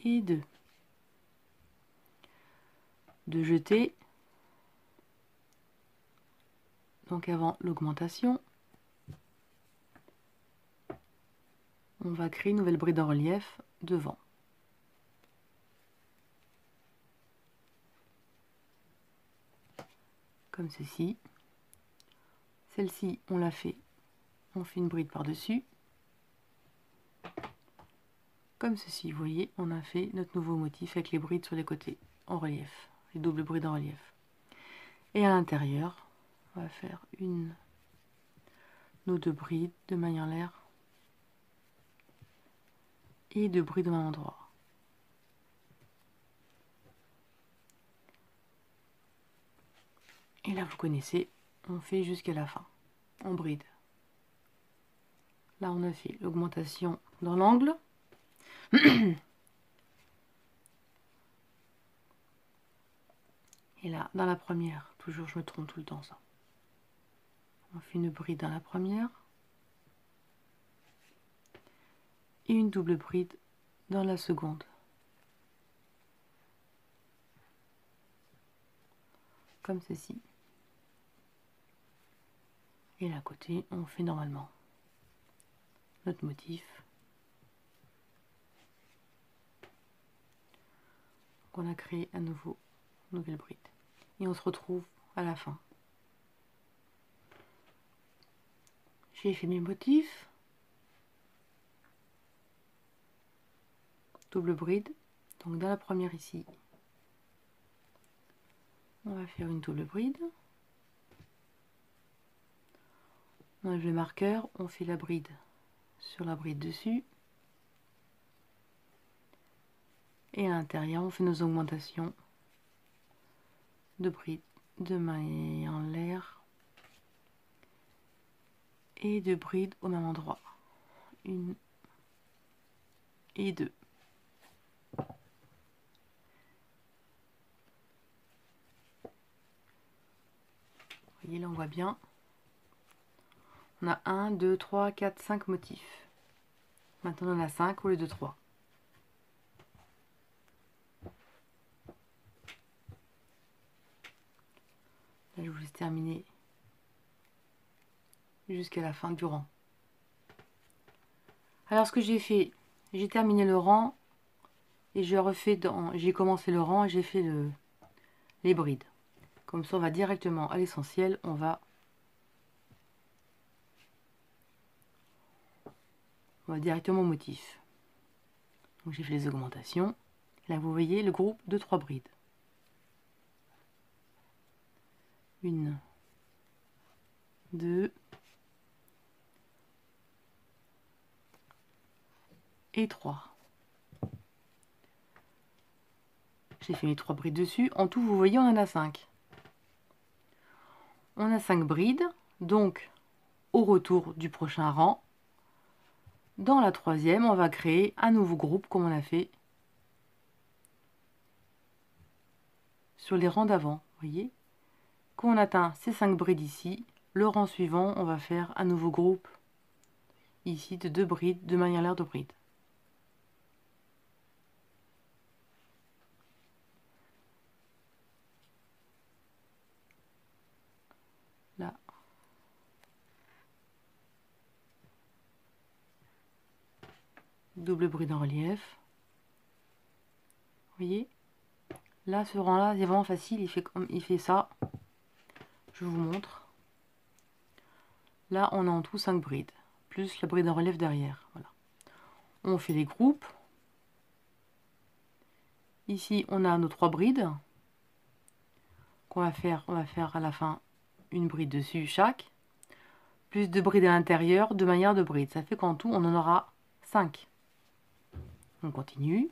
et deux. Deux jetés. Donc, avant l'augmentation, on va créer une nouvelle bride en relief devant. Comme ceci. Celle-ci, on l'a fait. On fait une bride par-dessus. Comme ceci, vous voyez, on a fait notre nouveau motif avec les brides sur les côtés en relief, les doubles brides en relief. Et à l'intérieur, on va faire nos deux brides, deux mailles en l'air et deux brides au même endroit. Et là, vous connaissez, on fait jusqu'à la fin, en bride. Là, on a fait l'augmentation dans l'angle. Et là, dans la première, toujours, je me trompe tout le temps ça. On fait une bride dans la première. Et une double bride dans la seconde. Comme ceci. Et là à côté, on fait normalement notre motif. Donc on a créé à nouveau une nouvelle bride. Et on se retrouve à la fin. J'ai fait mes motifs. Double bride. Donc dans la première ici, on va faire une double bride. On enlève le marqueur, on fait la bride sur la bride dessus. Et à l'intérieur, on fait nos augmentations de bride, de mailles en l'air et de bride au même endroit. Une et deux. Vous voyez là, on voit bien. On a 1, 2, 3, 4, 5 motifs. Maintenant, on en a 5 au lieu de 3. Là, je vous laisse terminer jusqu'à la fin du rang. Alors, ce que j'ai fait, j'ai terminé le rang et j'ai commencé le rang et j'ai fait les brides. Comme ça, on va directement à l'essentiel. On va directement au motif. Donc, j'ai fait les augmentations. Là, vous voyez le groupe de 3 brides. 1, 2 et 3. J'ai fait mes 3 brides dessus. En tout, vous voyez, on en a 5. On a 5 brides. Donc, au retour du prochain rang, dans la troisième, on va créer un nouveau groupe comme on a fait sur les rangs d'avant. Vous voyez, quand on atteint ces 5 brides ici, le rang suivant, on va faire un nouveau groupe ici de 2 brides, de mailles en l'air de brides. Là. Double bride en relief. Vous voyez, là, ce rang-là, c'est vraiment facile. Il fait ça. Je vous montre. Là, on a en tout 5 brides, plus la bride en relief derrière. Voilà. On fait les groupes. Ici, on a nos 3 brides qu'on va faire. On va faire à la fin une bride dessus chaque, plus 2 brides à l'intérieur, de manière de bride. Ça fait qu'en tout, on en aura 5. On continue.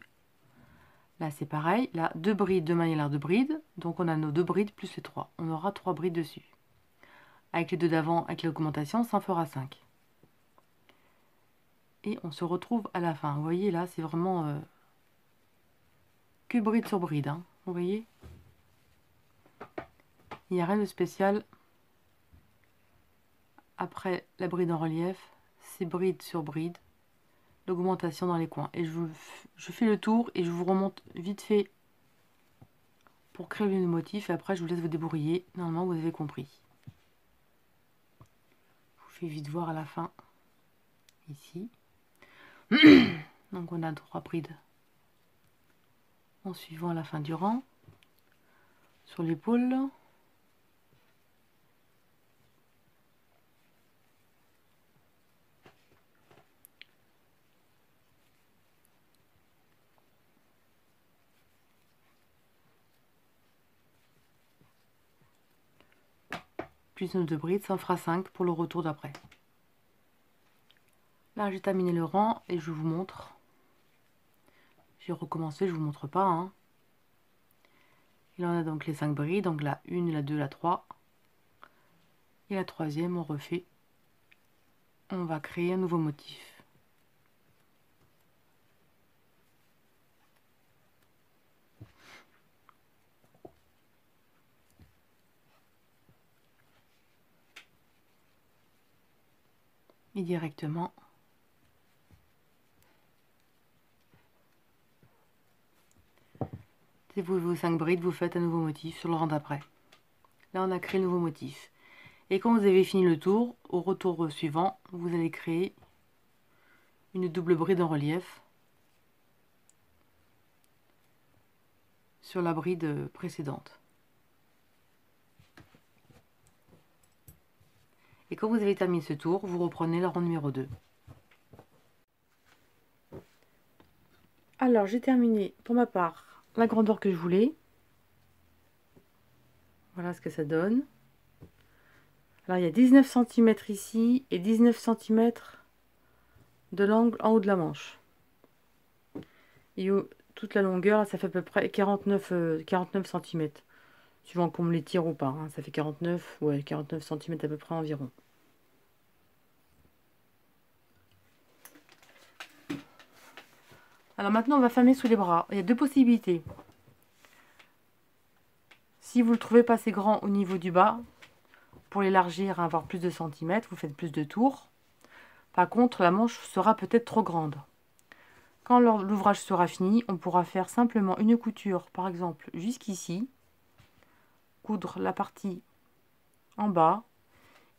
Là, c'est pareil. Là, 2 brides, 2 manières de bride. Donc, on a nos 2 brides plus les 3. On aura 3 brides dessus. Avec les deux d'avant, avec l'augmentation, ça en fera 5. Et on se retrouve à la fin. Vous voyez, là, c'est vraiment que bride sur bride. Hein. Vous voyez, il n'y a rien de spécial. Après la bride en relief, c'est bride sur bride. L'augmentation dans les coins. Et je fais le tour et je vous remonte vite fait pour créer le motif. Et après, je vous laisse vous débrouiller. Normalement, vous avez compris. Je vous fais vite voir à la fin. Ici. Donc, on a 3 brides en suivant à la fin du rang. Sur l'épaule. Plus nos 2 brides, ça en fera 5 pour le retour d'après. Là, j'ai terminé le rang et je vous montre. J'ai recommencé, je vous montre pas. Hein. Et là, on a donc les 5 brides, donc la 1, la 2, la 3. Et la troisième, on refait. On va créer un nouveau motif. Et directement, c'est vos 5 brides, vous faites un nouveau motif sur le rang d'après. Là, on a créé le nouveau motif. Et quand vous avez fini le tour, au retour suivant, vous allez créer une double bride en relief sur la bride précédente. Et quand vous avez terminé ce tour, vous reprenez le rang numéro 2. Alors, j'ai terminé, pour ma part, la grandeur que je voulais. Voilà ce que ça donne. Alors, il y a 19 cm ici et 19 cm de l'angle en haut de la manche. Et toute la longueur, ça fait à peu près 49 cm. Suivant qu'on me les tire ou pas. Hein. Ça fait 49 cm à peu près environ. Alors maintenant, on va fermer sous les bras. Il y a deux possibilités. Si vous ne le trouvez pas assez grand au niveau du bas, pour l'élargir, avoir plus de centimètres, vous faites plus de tours. Par contre, la manche sera peut-être trop grande. Quand l'ouvrage sera fini, on pourra faire simplement une couture, par exemple jusqu'ici, coudre la partie en bas,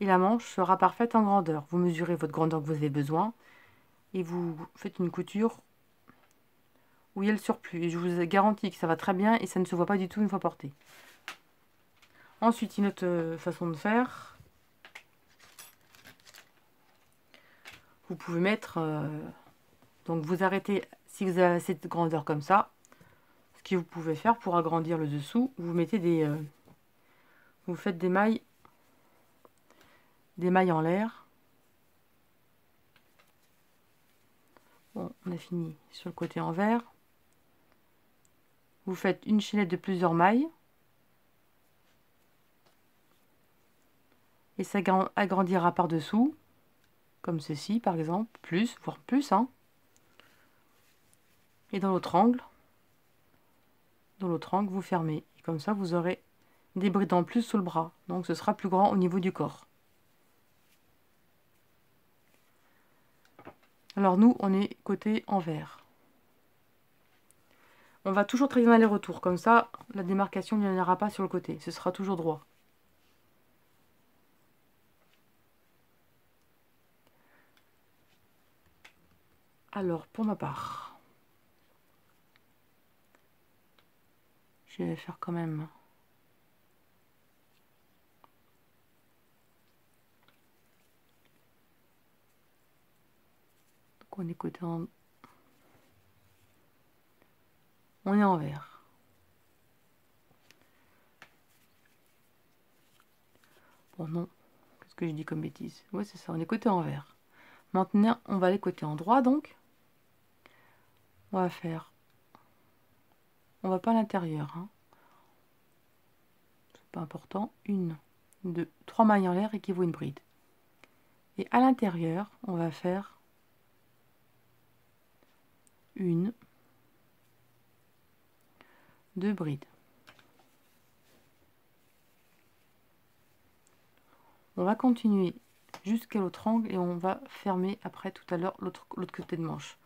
et la manche sera parfaite en grandeur. Vous mesurez votre grandeur que vous avez besoin, et vous faites une couture où il y a le surplus. Et je vous garantis que ça va très bien, et ça ne se voit pas du tout une fois porté. Ensuite, une autre façon de faire, vous pouvez mettre... donc vous arrêtez, si vous avez cette grandeur comme ça, ce que vous pouvez faire pour agrandir le dessous, vous mettez vous faites des mailles en l'air. Bon, on a fini sur le côté envers. Vous faites une chaînette de plusieurs mailles. Et ça agrandira par-dessous, comme ceci par exemple, plus, voire plus. Hein. Et dans l'autre angle, vous fermez. Et comme ça, vous aurez des brides en plus sous le bras. Donc ce sera plus grand au niveau du corps. Alors nous, on est côté envers. On va toujours travailler en aller-retour. Comme ça, la démarcation n'y en aura pas sur le côté. Ce sera toujours droit. Alors, pour ma part, je vais faire quand même... Donc on est côté en... On est envers. Bon, non. Qu'est-ce que je dis comme bêtise? Ouais, c'est ça, on est côté envers. Maintenant, on va aller côté en droit, donc. On va faire... On va pas à l'intérieur. Hein. C'est pas important. 1, 2, 3 mailles en l'air équivaut une bride. Et à l'intérieur, on va faire 1, 2 brides. On va continuer jusqu'à l'autre angle et on va fermer après tout à l'heure l'autre côté de manche.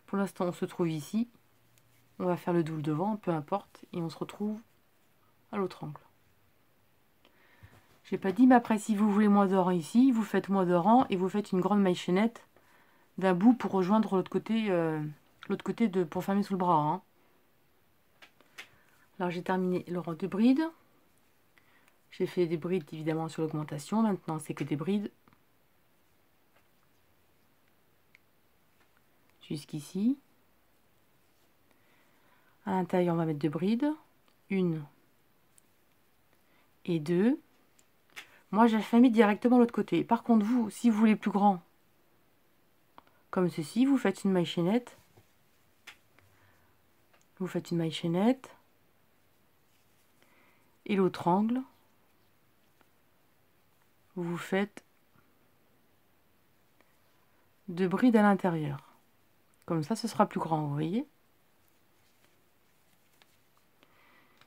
Pour l'instant, on se trouve ici. On va faire le double devant, peu importe, et on se retrouve à l'autre angle. J'ai pas dit, mais après, si vous voulez moins de rang ici, vous faites moins de rang et vous faites une grande maille chaînette d'un bout pour rejoindre l'autre côté, pour fermer sous le bras. Hein. Alors, j'ai terminé le rang de brides. J'ai fait des brides, évidemment, sur l'augmentation. Maintenant, c'est que des brides. Jusqu'ici. À l'intérieur, on va mettre 2 brides. 1 et 2. Moi, j'ai fait mis directement de l'autre côté. Par contre, vous, si vous voulez plus grand, comme ceci, vous faites une maille chaînette. Vous faites une maille chaînette. Et l'autre angle, vous faites 2 brides à l'intérieur. Comme ça, ce sera plus grand, vous voyez.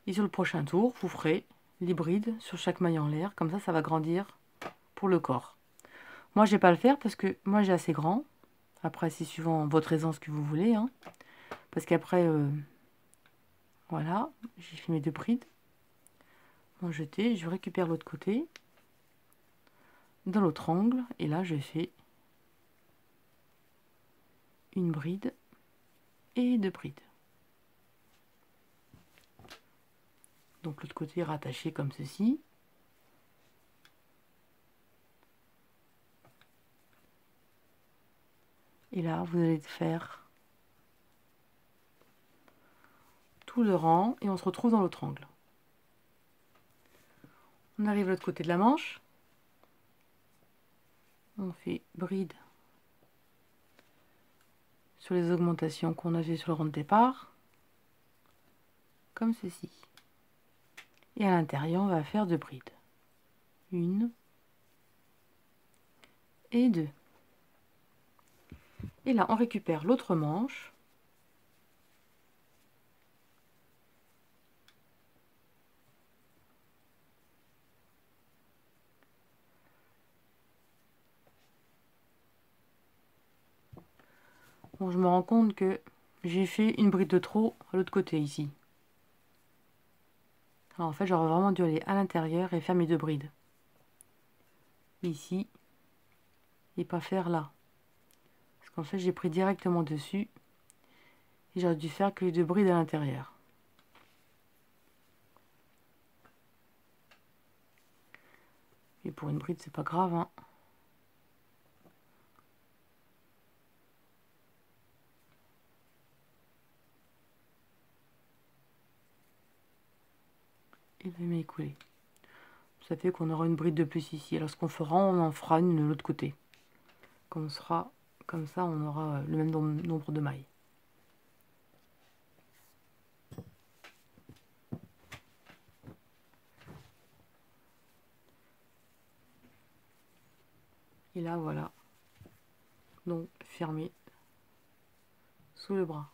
Et sur le prochain tour, vous ferez les brides sur chaque maille en l'air. Comme ça, ça va grandir pour le corps. Moi, je ne vais pas le faire parce que moi, j'ai assez grand. Après, c'est suivant votre aisance que vous voulez. Hein. Parce qu'après, voilà, j'ai fait mes 2 brides. Bon, jeté, je récupère l'autre côté. dans l'autre angle, et là je fais une bride et 2 brides. Donc l'autre côté est rattaché comme ceci. Et là, vous allez faire tout le rang et on se retrouve dans l'autre angle. On arrive de l'autre côté de la manche. On fait bride sur les augmentations qu'on avait sur le rang de départ, comme ceci. Et à l'intérieur, on va faire 2 brides. 1 et 2. Et là, on récupère l'autre manche. Bon, je me rends compte que j'ai fait une bride de trop à l'autre côté ici. Alors en fait, j'aurais vraiment dû aller à l'intérieur et faire mes 2 brides. Ici. Et pas faire là. Parce qu'en fait, j'ai pris directement dessus. Et j'aurais dû faire que les 2 brides à l'intérieur. Et pour une bride, c'est pas grave, hein. Et je vais m'écouler. Ça fait qu'on aura une bride de plus ici. Alors ce qu'on fera, on en fera une de l'autre côté. Comme ça, on aura le même nombre de mailles. Et là, voilà. Donc, fermé sous le bras.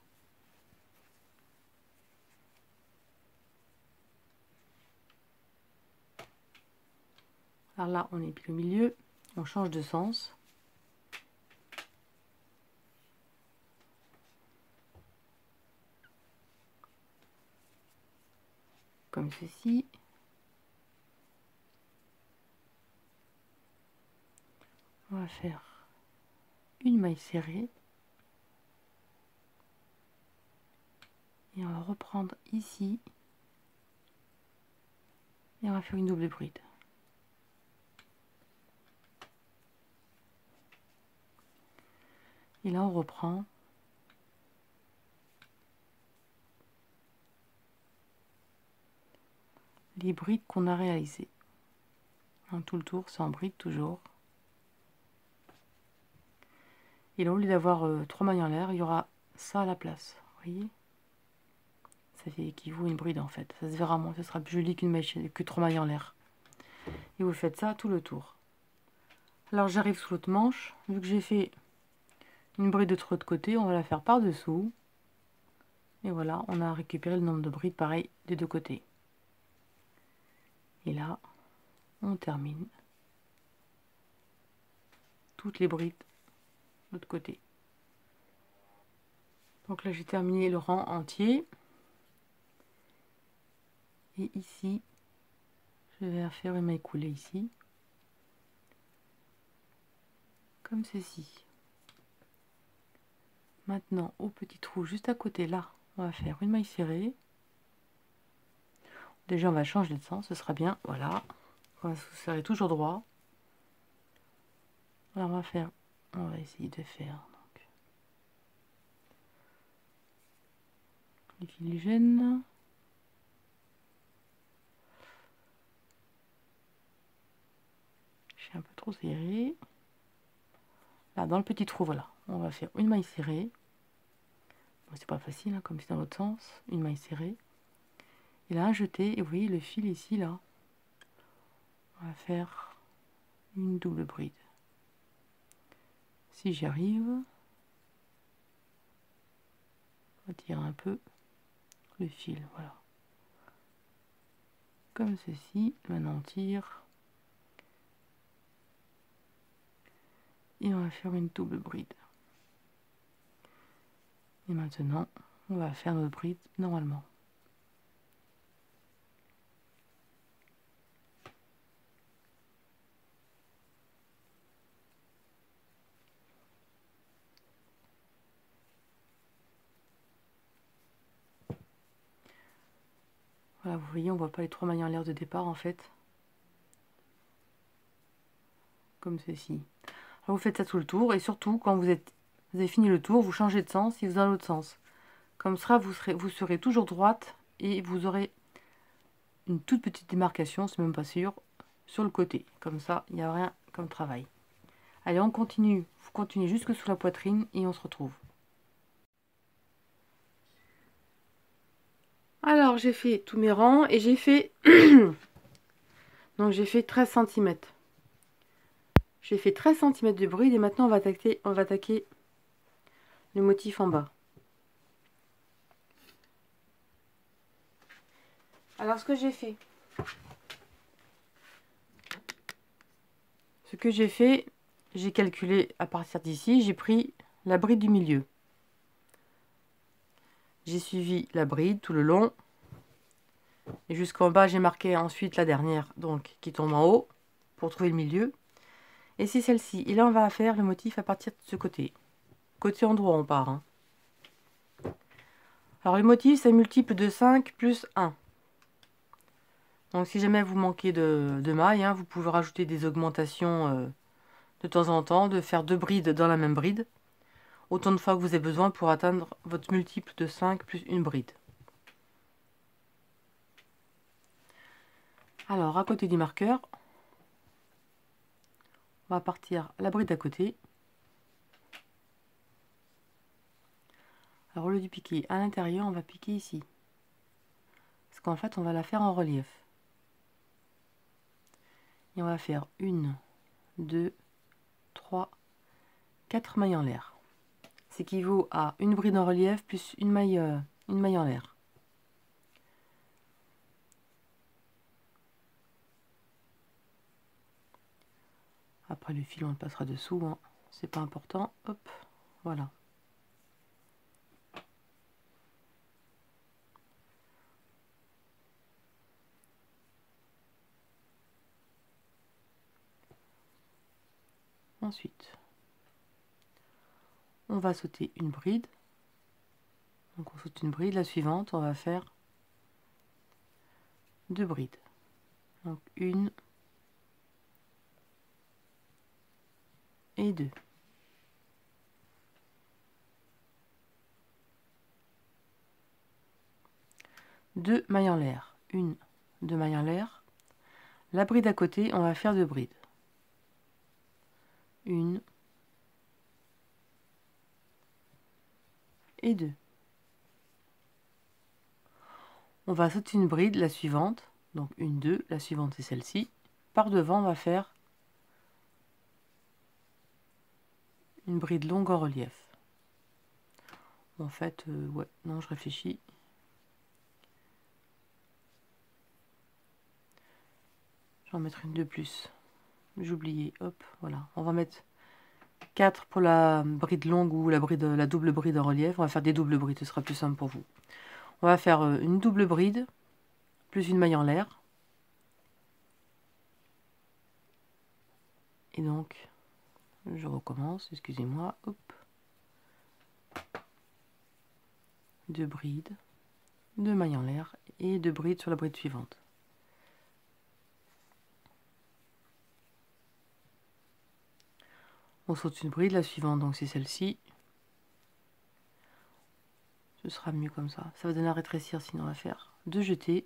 Alors là, on est pile au milieu. On change de sens. Comme ceci. On va faire une maille serrée. Et on va reprendre ici. Et on va faire une double bride. Et là, on reprend. Les brides qu'on a réalisées. Tout le tour, c'est en bride toujours. Et là, au lieu d'avoir 3 mailles en l'air, il y aura ça à la place. Vous voyez? Ça fait équivaut une bride en fait. Ça se verra moins, ce sera plus joli que 3 mailles en l'air. Et vous faites ça tout le tour. Alors j'arrive sous l'autre manche. Vu que j'ai fait une bride de l'autre côté, on va la faire par dessous. Et voilà, on a récupéré le nombre de brides pareil des 2 côtés. Et là, on termine toutes les brides de l'autre côté. Donc là, j'ai terminé le rang entier. Et ici, je vais faire une maille coulée ici. Comme ceci. Maintenant, au petit trou juste à côté, là, on va faire une maille serrée. Déjà, on va changer de sens, ce sera bien. Voilà. On va se serrer toujours droit. Alors, on va essayer de faire donc, les filigènes. Je suis un peu trop serré. Là, dans le petit trou, voilà. On va faire une maille serrée. Bon, c'est pas facile, hein, comme c'est dans l'autre sens. Une maille serrée. Et là, un jeté. Et vous voyez le fil ici, là. On va faire une double bride. Si j'y arrive, on va tirer un peu le fil, voilà. Comme ceci. Maintenant, on tire. Et on va faire une double bride. Et maintenant, on va faire notre bride normalement. Voilà, vous voyez, on voit pas les 3 mailles en l'air de départ en fait. Comme ceci. Alors, vous faites ça tout le tour et surtout quand vous avez fini le tour, vous changez de sens et vous allez dans l'autre sens. Comme ça, vous serez toujours droite et vous aurez une toute petite démarcation, c'est même pas sûr, sur le côté. Comme ça, il n'y a rien comme travail. Allez, on continue. Vous continuez jusque sous la poitrine et on se retrouve. Alors, j'ai fait tous mes rangs et j'ai fait... Donc, j'ai fait 13 cm. J'ai fait 13 cm de bride et maintenant, on va attaquer le motif en bas. Alors, ce que j'ai fait, j'ai calculé à partir d'ici, j'ai pris la bride du milieu. J'ai suivi la bride tout le long. Et jusqu'en bas, j'ai marqué ensuite la dernière, donc qui tombe en haut, pour trouver le milieu. Et c'est celle-ci. Et là, on va faire le motif à partir de ce côté. Côté endroit, on part. Hein. Alors, le motif, c'est multiple de 5 plus 1. Donc, si jamais vous manquez de mailles, hein, vous pouvez rajouter des augmentations de temps en temps, de faire 2 brides dans la même bride. Autant de fois que vous avez besoin pour atteindre votre multiple de 5 plus une bride. Alors, à côté du marqueur, on va partir la bride à côté. Alors, au lieu de piquer à l'intérieur, on va piquer ici. Parce qu'en fait, on va la faire en relief. Et on va faire 1, 2, 3, 4 mailles en l'air. Ce qui équivaut à une bride en relief plus une maille en l'air. Après le fil, on le passera dessous, hein. C'est pas important. Hop, voilà. Ensuite, on va sauter une bride. Donc on saute une bride. La suivante, on va faire 2 brides. Donc 1 et 2. Deux mailles en l'air. 1, 2 mailles en l'air. La bride à côté, on va faire 2 brides. 1 et 2. On va sauter une bride, la suivante, donc 1, 2, la suivante c'est celle-ci. Par devant, on va faire une bride longue en relief. En fait, ouais, non, je réfléchis. Je vais en mettre une de plus. J'ai oublié, hop, voilà. On va mettre 4 pour la bride longue ou la double bride en relief. On va faire des doubles brides, ce sera plus simple pour vous. On va faire une double bride, plus une maille en l'air. Et donc, je recommence, excusez-moi, hop. 2 brides, 2 mailles en l'air et 2 brides sur la bride suivante. On saute une bride, la suivante, donc c'est celle-ci. Ce sera mieux comme ça. Ça va donner à rétrécir, sinon on va faire 2 jetés.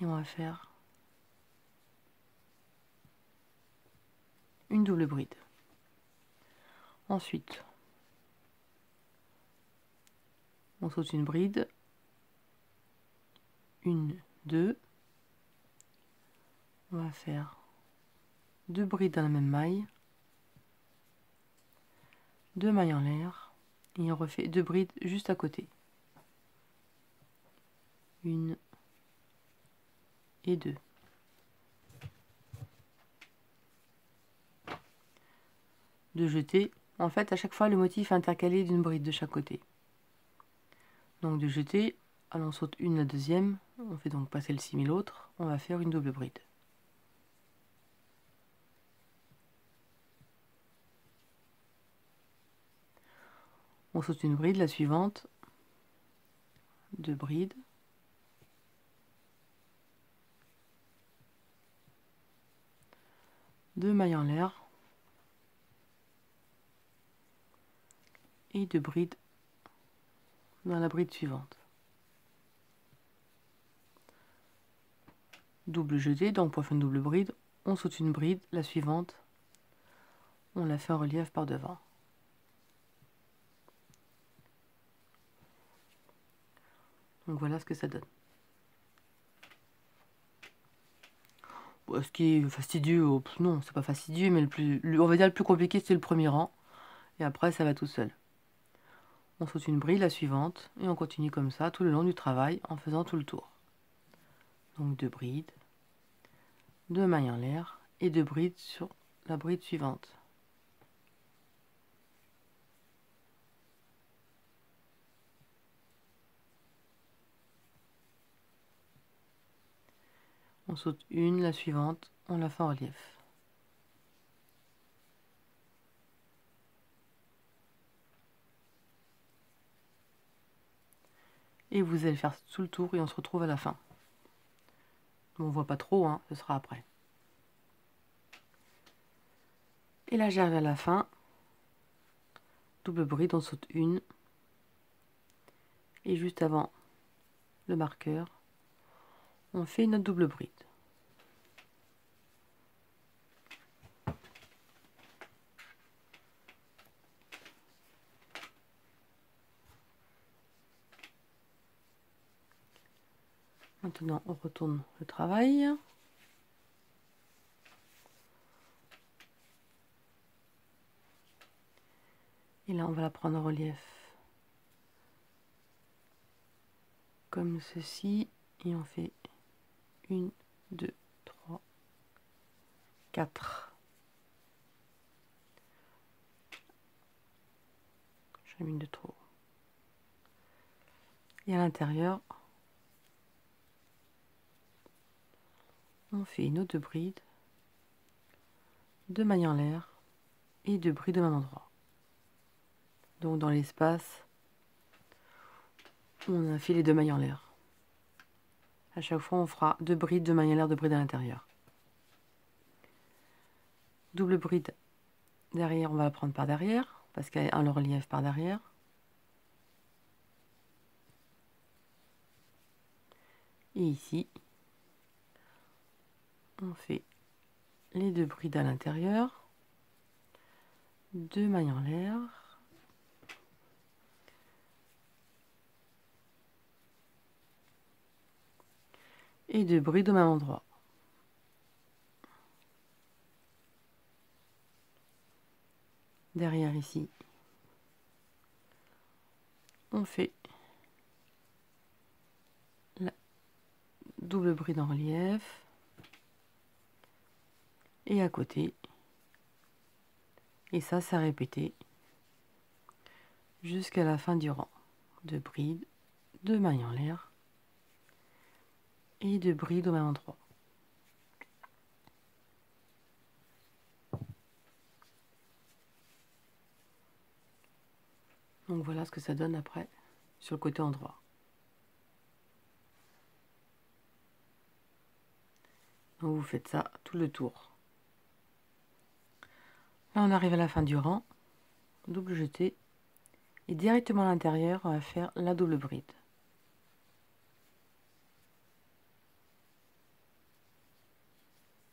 Et on va faire une double bride. Ensuite, on saute une bride. 1, 2. On va faire 2 brides dans la même maille. 2 mailles en l'air. Et on refait 2 brides juste à côté. 1 et 2. De jeter. En fait, à chaque fois, le motif est intercalé d'une bride de chaque côté. Donc de jeter, alors on saute une, la deuxième. On fait donc pas celle-ci mais l'autre. On va faire une double bride. On saute une bride, la suivante. 2 brides. 2 mailles en l'air et 2 brides dans la bride suivante. Double jeté, donc pour faire une double bride, on saute une bride, la suivante, on la fait en relief par devant. Donc voilà ce que ça donne. Bon, ce qui est fastidieux, non, c'est pas fastidieux, mais on va dire le plus compliqué, c'est le premier rang. Et après, ça va tout seul. On saute une bride, la suivante, et on continue comme ça tout le long du travail en faisant tout le tour. Donc 2 brides, 2 mailles en l'air et 2 brides sur la bride suivante. On saute une, la suivante, on la fait en relief. Et vous allez faire tout le tour et on se retrouve à la fin. On voit pas trop, hein, ce sera après. Et là j'arrive à la fin. Double bride, on saute une. Et juste avant le marqueur, on fait notre double bride. Maintenant, on retourne le travail. Et là, on va la prendre en relief. Comme ceci. Et on fait 1, 2, 3, 4. J'en ai une de trop. Et à l'intérieur, on fait une autre bride, 2 mailles en l'air et 2 brides au même endroit. Donc dans l'espace, on a fait les 2 mailles en l'air. À chaque fois, on fera 2 brides, 2 mailles en l'air, 2 brides à l'intérieur. Double bride derrière, on va la prendre par derrière, parce qu'elle a un relief par derrière. Et ici, on fait les 2 brides à l'intérieur, 2 mailles en l'air, et 2 brides au même endroit. Derrière ici, on fait la double bride en relief. Et à côté, et ça répété jusqu'à la fin du rang. 2 brides, 2 mailles en l'air et 2 brides au même endroit. Donc voilà ce que ça donne après sur le côté endroit. Donc vous faites ça tout le tour. Là on arrive à la fin du rang, double jeté, et directement à l'intérieur on va faire la double bride.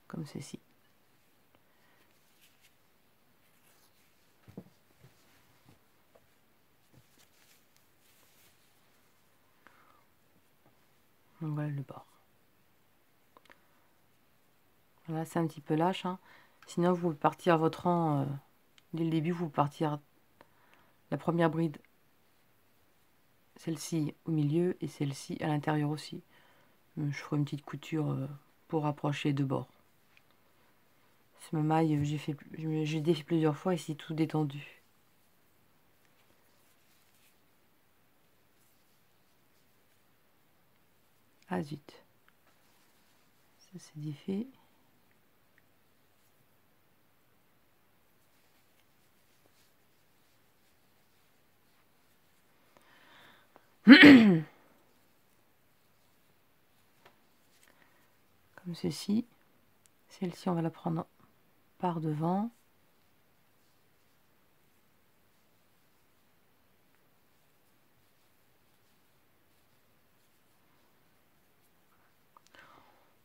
Comme ceci. Donc voilà le bord. Voilà, c'est un petit peu lâche, hein. Sinon vous pouvez partir votre rang dès le début, vous partir la première bride, celle-ci au milieu et celle-ci à l'intérieur aussi. Je ferai une petite couture pour rapprocher les deux bords. C'est ma maille, j'ai défait plusieurs fois et c'est tout détendu. Ah zut, ça c'est défait. Comme ceci. Celle-ci, on va la prendre par devant.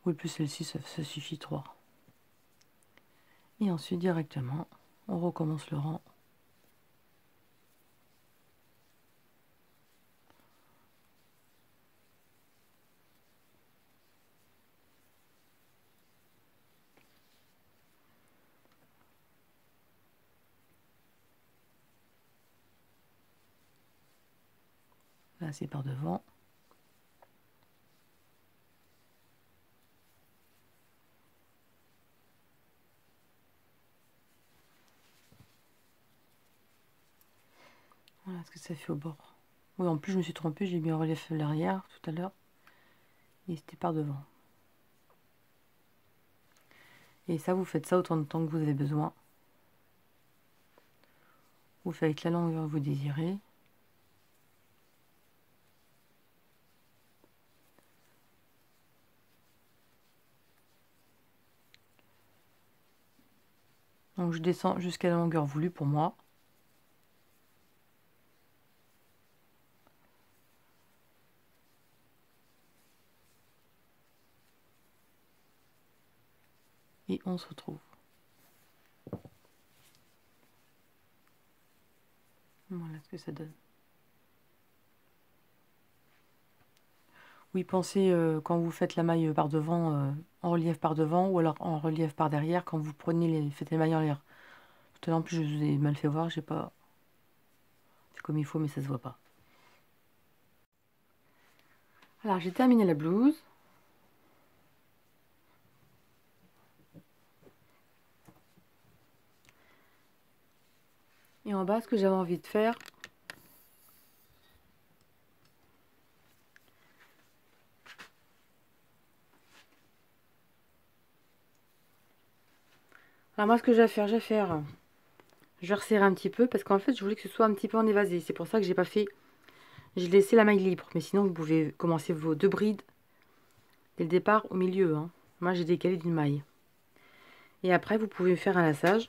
Oui, plus celle-ci, ça suffit 3. Et ensuite, directement, on recommence le rang. Là, c'est par devant. Voilà ce que ça fait au bord. Oui, en plus, je me suis trompée, j'ai mis un relief l'arrière tout à l'heure. Et c'était par devant. Et ça, vous faites ça autant de temps que vous avez besoin. Vous faites avec la longueur que vous désirez. Donc je descends jusqu'à la longueur voulue pour moi. Et on se retrouve. Voilà ce que ça donne. Oui, pensez quand vous faites la maille par devant, en relief par devant, ou alors en relief par derrière, quand vous faites les mailles en l'air. Tout à l'heure, en plus, je vous ai mal fait voir, j'ai pas fait comme il faut, mais ça se voit pas. Alors, j'ai terminé la blouse. Et en bas, ce que j'avais envie de faire, alors moi, ce que je vais faire, je vais resserrer un petit peu, parce qu'en fait, je voulais que ce soit un petit peu en évasé. C'est pour ça que j'ai pas fait, j'ai laissé la maille libre. Mais sinon, vous pouvez commencer vos 2 brides dès le départ au milieu, hein. Moi, j'ai décalé d'une maille. Et après, vous pouvez faire un laçage.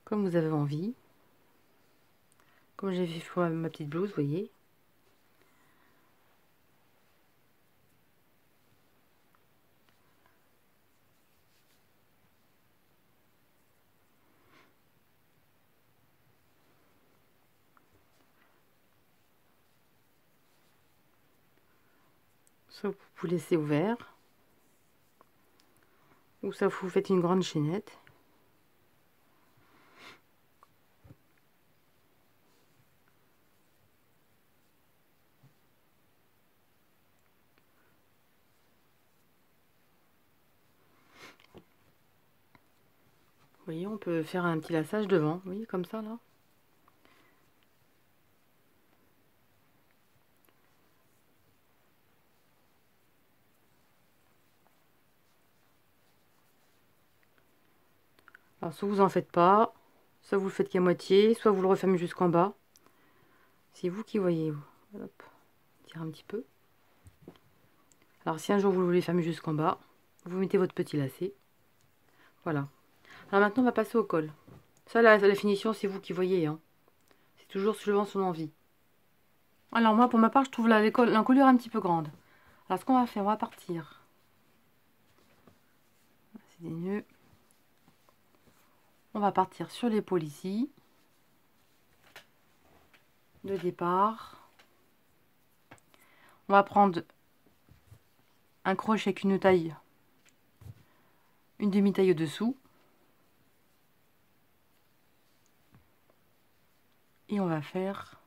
Comme vous avez envie. Comme j'ai fait pour ma petite blouse, vous voyez. Soit vous laissez ouvert. Ou ça vous faites une grande chaînette. Vous voyez, on peut faire un petit laçage devant. Vous voyez, comme ça, là. Alors, soit vous en faites pas, soit vous le faites qu'à moitié, soit vous le refermez jusqu'en bas. C'est vous qui voyez. Hop, tire un petit peu. Alors, si un jour vous voulez fermer jusqu'en bas, vous mettez votre petit lacet. Voilà. Alors maintenant, on va passer au col. Ça, la finition, c'est vous qui voyez, hein. C'est toujours suivant son envie. Alors moi, pour ma part, je trouve l'encolure un petit peu grande. Alors, ce qu'on va faire, on va partir. C'est des nœuds. On va partir sur l'épaule ici. De départ. On va prendre un crochet avec une taille, une demi-taille au-dessous. Et on va faire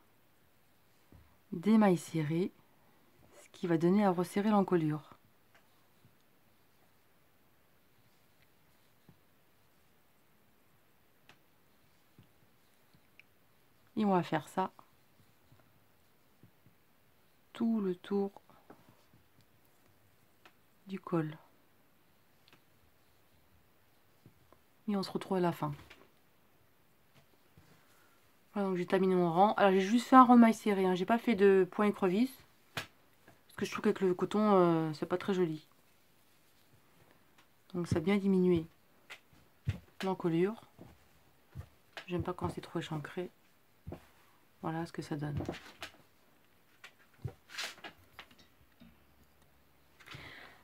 des mailles serrées, ce qui va donner à resserrer l'encolure. Et on va faire ça tout le tour du col. Et on se retrouve à la fin. Voilà, donc j'ai terminé mon rang. Alors j'ai juste fait un rang de mailles serrées, hein. J'ai pas fait de point écrevisse. Parce que je trouve qu'avec le coton, c'est pas très joli. Donc ça a bien diminué l'encolure. J'aime pas quand c'est trop échancré. Voilà ce que ça donne.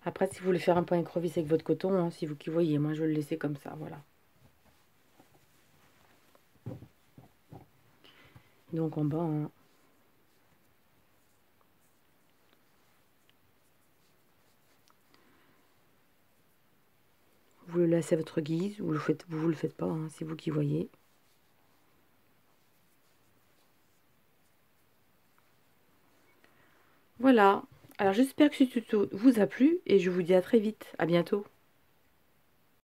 Après, si vous voulez faire un point écrevisse avec votre coton, hein, si vous qui voyez, moi je vais le laisser comme ça, voilà. Donc en bas, hein, vous le laissez à votre guise, vous le faites pas, hein, c'est vous qui voyez. Voilà. Alors j'espère que ce tuto vous a plu et je vous dis à très vite. À bientôt.